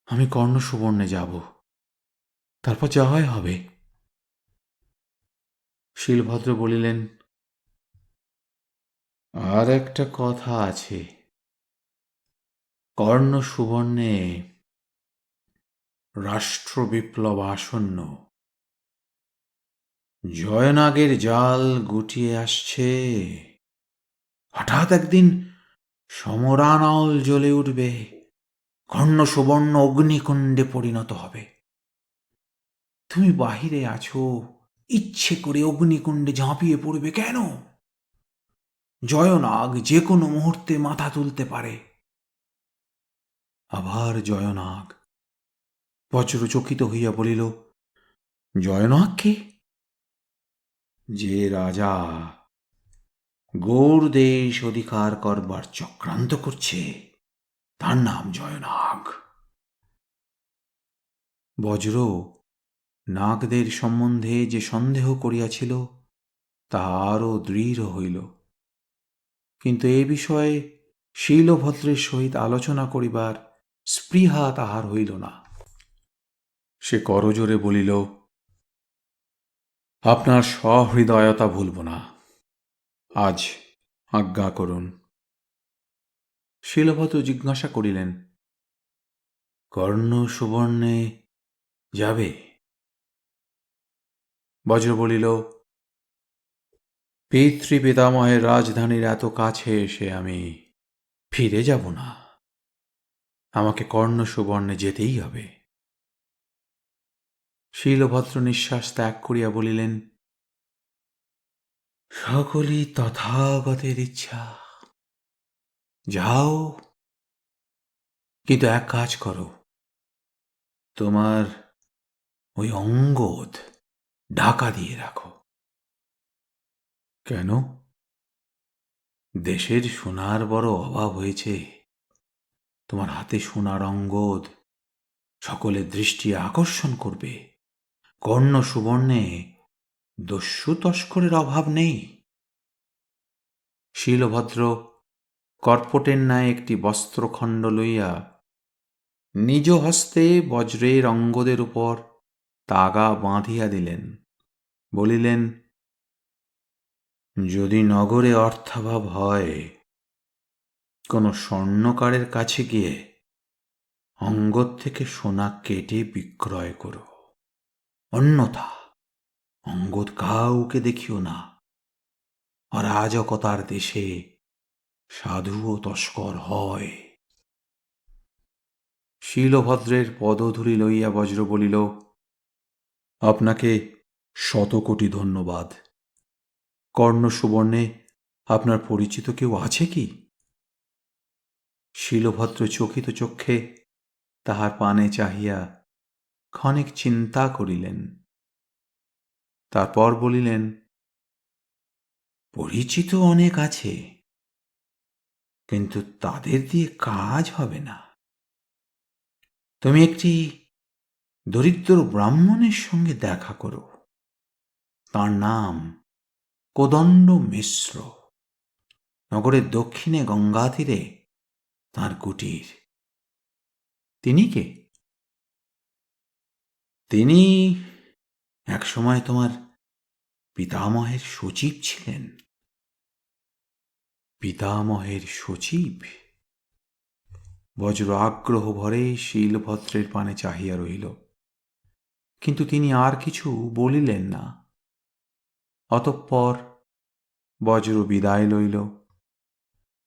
Speaker 1: আমি কর্ণ সুবর্ণে যাব, তারপর যা হয় হবে।
Speaker 2: শীলভদ্র বলিলেন, আর একটা কথা আছে। কর্ণ সুবর্ণে রাষ্ট্র বিপ্লব আসন্ন। জয়নাগের জাল গুটিয়ে আসছে। হঠাৎ একদিন সমরানল জ্বলে উঠবে, কর্ণ সুবর্ণ অগ্নিকুণ্ডে পরিণত হবে। তুমি বাহিরে আছো, ইচ্ছে করে অগ্নিকুণ্ডে ঝাঁপিয়ে পড়বে কেন? জয়নাগ যে কোনো মুহূর্তে মাথা তুলতে পারে।
Speaker 1: আবার জয়নাগ? বজ্র চকিত হইয়া বলিল, জয়নাগ কে?
Speaker 2: যে রাজা গৌড় দেশ অধিকার করবার চক্রান্ত করছে, তার নাম জয়নাগ।
Speaker 1: বজ্র নাগদের সম্বন্ধে যে সন্দেহ করিয়াছিল তাহা আরও দৃঢ় হইল, কিন্তু এ বিষয়ে শীলভদ্রের সহিত আলোচনা করিবার স্পৃহা তাহার হইল না। সে করজোরে বলিল, আপনার সহৃদয়তা ভুলব না, আজ আজ্ঞা করুন।
Speaker 2: শীলভদ্র জিজ্ঞাসা করিলেন, কর্ণ সুবর্ণে যাবে?
Speaker 1: বজ্র বলিল, পিতৃপিতামহের রাজধানীর এত কাছে এসে আমি ফিরে যাব না। আমাকে কর্ণ সুবর্ণে যেতেই হবে।
Speaker 2: শীলভদ্র নিঃশ্বাস ত্যাগ করিয়া বলিলেন, সকলই তথাগতের ইচ্ছা। যাও, কিন্তু এক কাজ করো, তোমার ওই অঙ্গদ ঢাকা দিয়ে রাখো।
Speaker 1: কেন?
Speaker 2: দেশের সোনার বড় অভাব হয়েছে। তোমার হাতে সোনার অঙ্গদ সকলের দৃষ্টি আকর্ষণ করবে। কর্ণ সুবর্ণে দস্যু তস্করের অভাব নেই।
Speaker 1: শীলভদ্র কর্পটের ন্যায় একটি বস্ত্রখণ্ড লইয়া নিজ হস্তে বজ্রের অঙ্গদের উপর তাগা বাঁধিয়া দিলেন।
Speaker 2: বলিলেন, যদি নগরে অর্থাভাব হয়, কোনো স্বর্ণকারের কাছে গিয়ে অঙ্গদ থেকে সোনা কেটে বিক্রয় করো, অন্যথা অঙ্গদ কাউকে দেখিও না। অরাজকতার দেশে সাধুও তস্কর হয়। শীলভদ্রের পদধূলি লইয়া বজ্র বলিল, আপনাকে শতকোটি ধন্যবাদ। কর্ণ সুবর্ণে আপনার পরিচিত কেউ আছে কি? শীলভদ্র চকিত চক্ষে তাহার পানে চাহিয়া ক্ষণিক চিন্তা করিলেন। তারপর বলিলেন, পরিচিত অনেক আছে, কিন্তু তাদের দিয়ে কাজ হবে না। তুমি একটি দরিদ্র ব্রাহ্মণের সঙ্গে দেখা করো। তার নাম কোদণ্ড মিশ্র। নগরের দক্ষিণে গঙ্গা তীরে তাঁর কুটির। তিনি কে? তিনি একসময় তোমার পিতামহের সচিব ছিলেন। পিতামহের সচিব? বজ্র আগ্রহ ভরে শীলভদ্রের পানে চাহিয়া রহিল, কিন্তু তিনি আর কিছু বলিলেন না। অতঃপর বজ্র বিদায় লইল।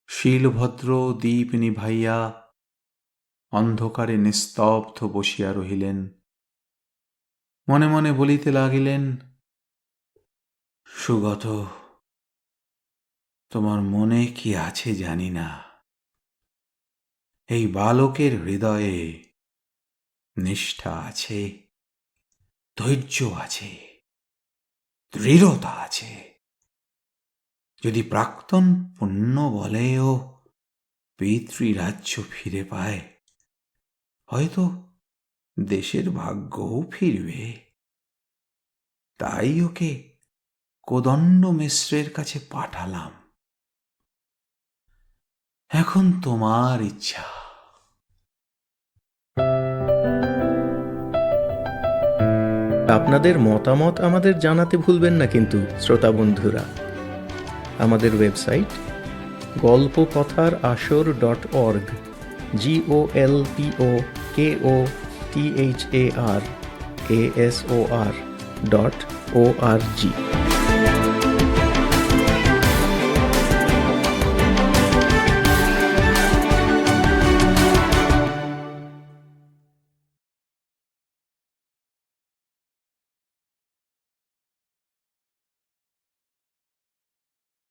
Speaker 2: শীলভদ্র দীপ নিভাইয়া অন্ধকারে নিস্তব্ধ বসিয়া রহিলেন। মনে মনে বলিতে লাগিলেন, সুগত, তোমার মনে কি আছে জানি না, এই বালকের হৃদয়ে নিষ্ঠা আছে, ধৈর্য আছে, দৃঢ়তা আছে। যদি প্রাক্তন পুণ্য বলেও পিতৃরাজ্য ফিরে পায়, হয়তো দেশের ভাগ্যও ফিরবে। তাই ওকে কোদণ্ড মিশ্রের কাছে পাঠালাম। এখন তোমার ইচ্ছা।
Speaker 3: আপনাদের মতামত আমাদের জানাতে ভুলবেন না কিন্তু শ্রোতা বন্ধুরা। আমাদের ওয়েবসাইট golpokotharasor.org, GOLPOKOTHARASOR.org।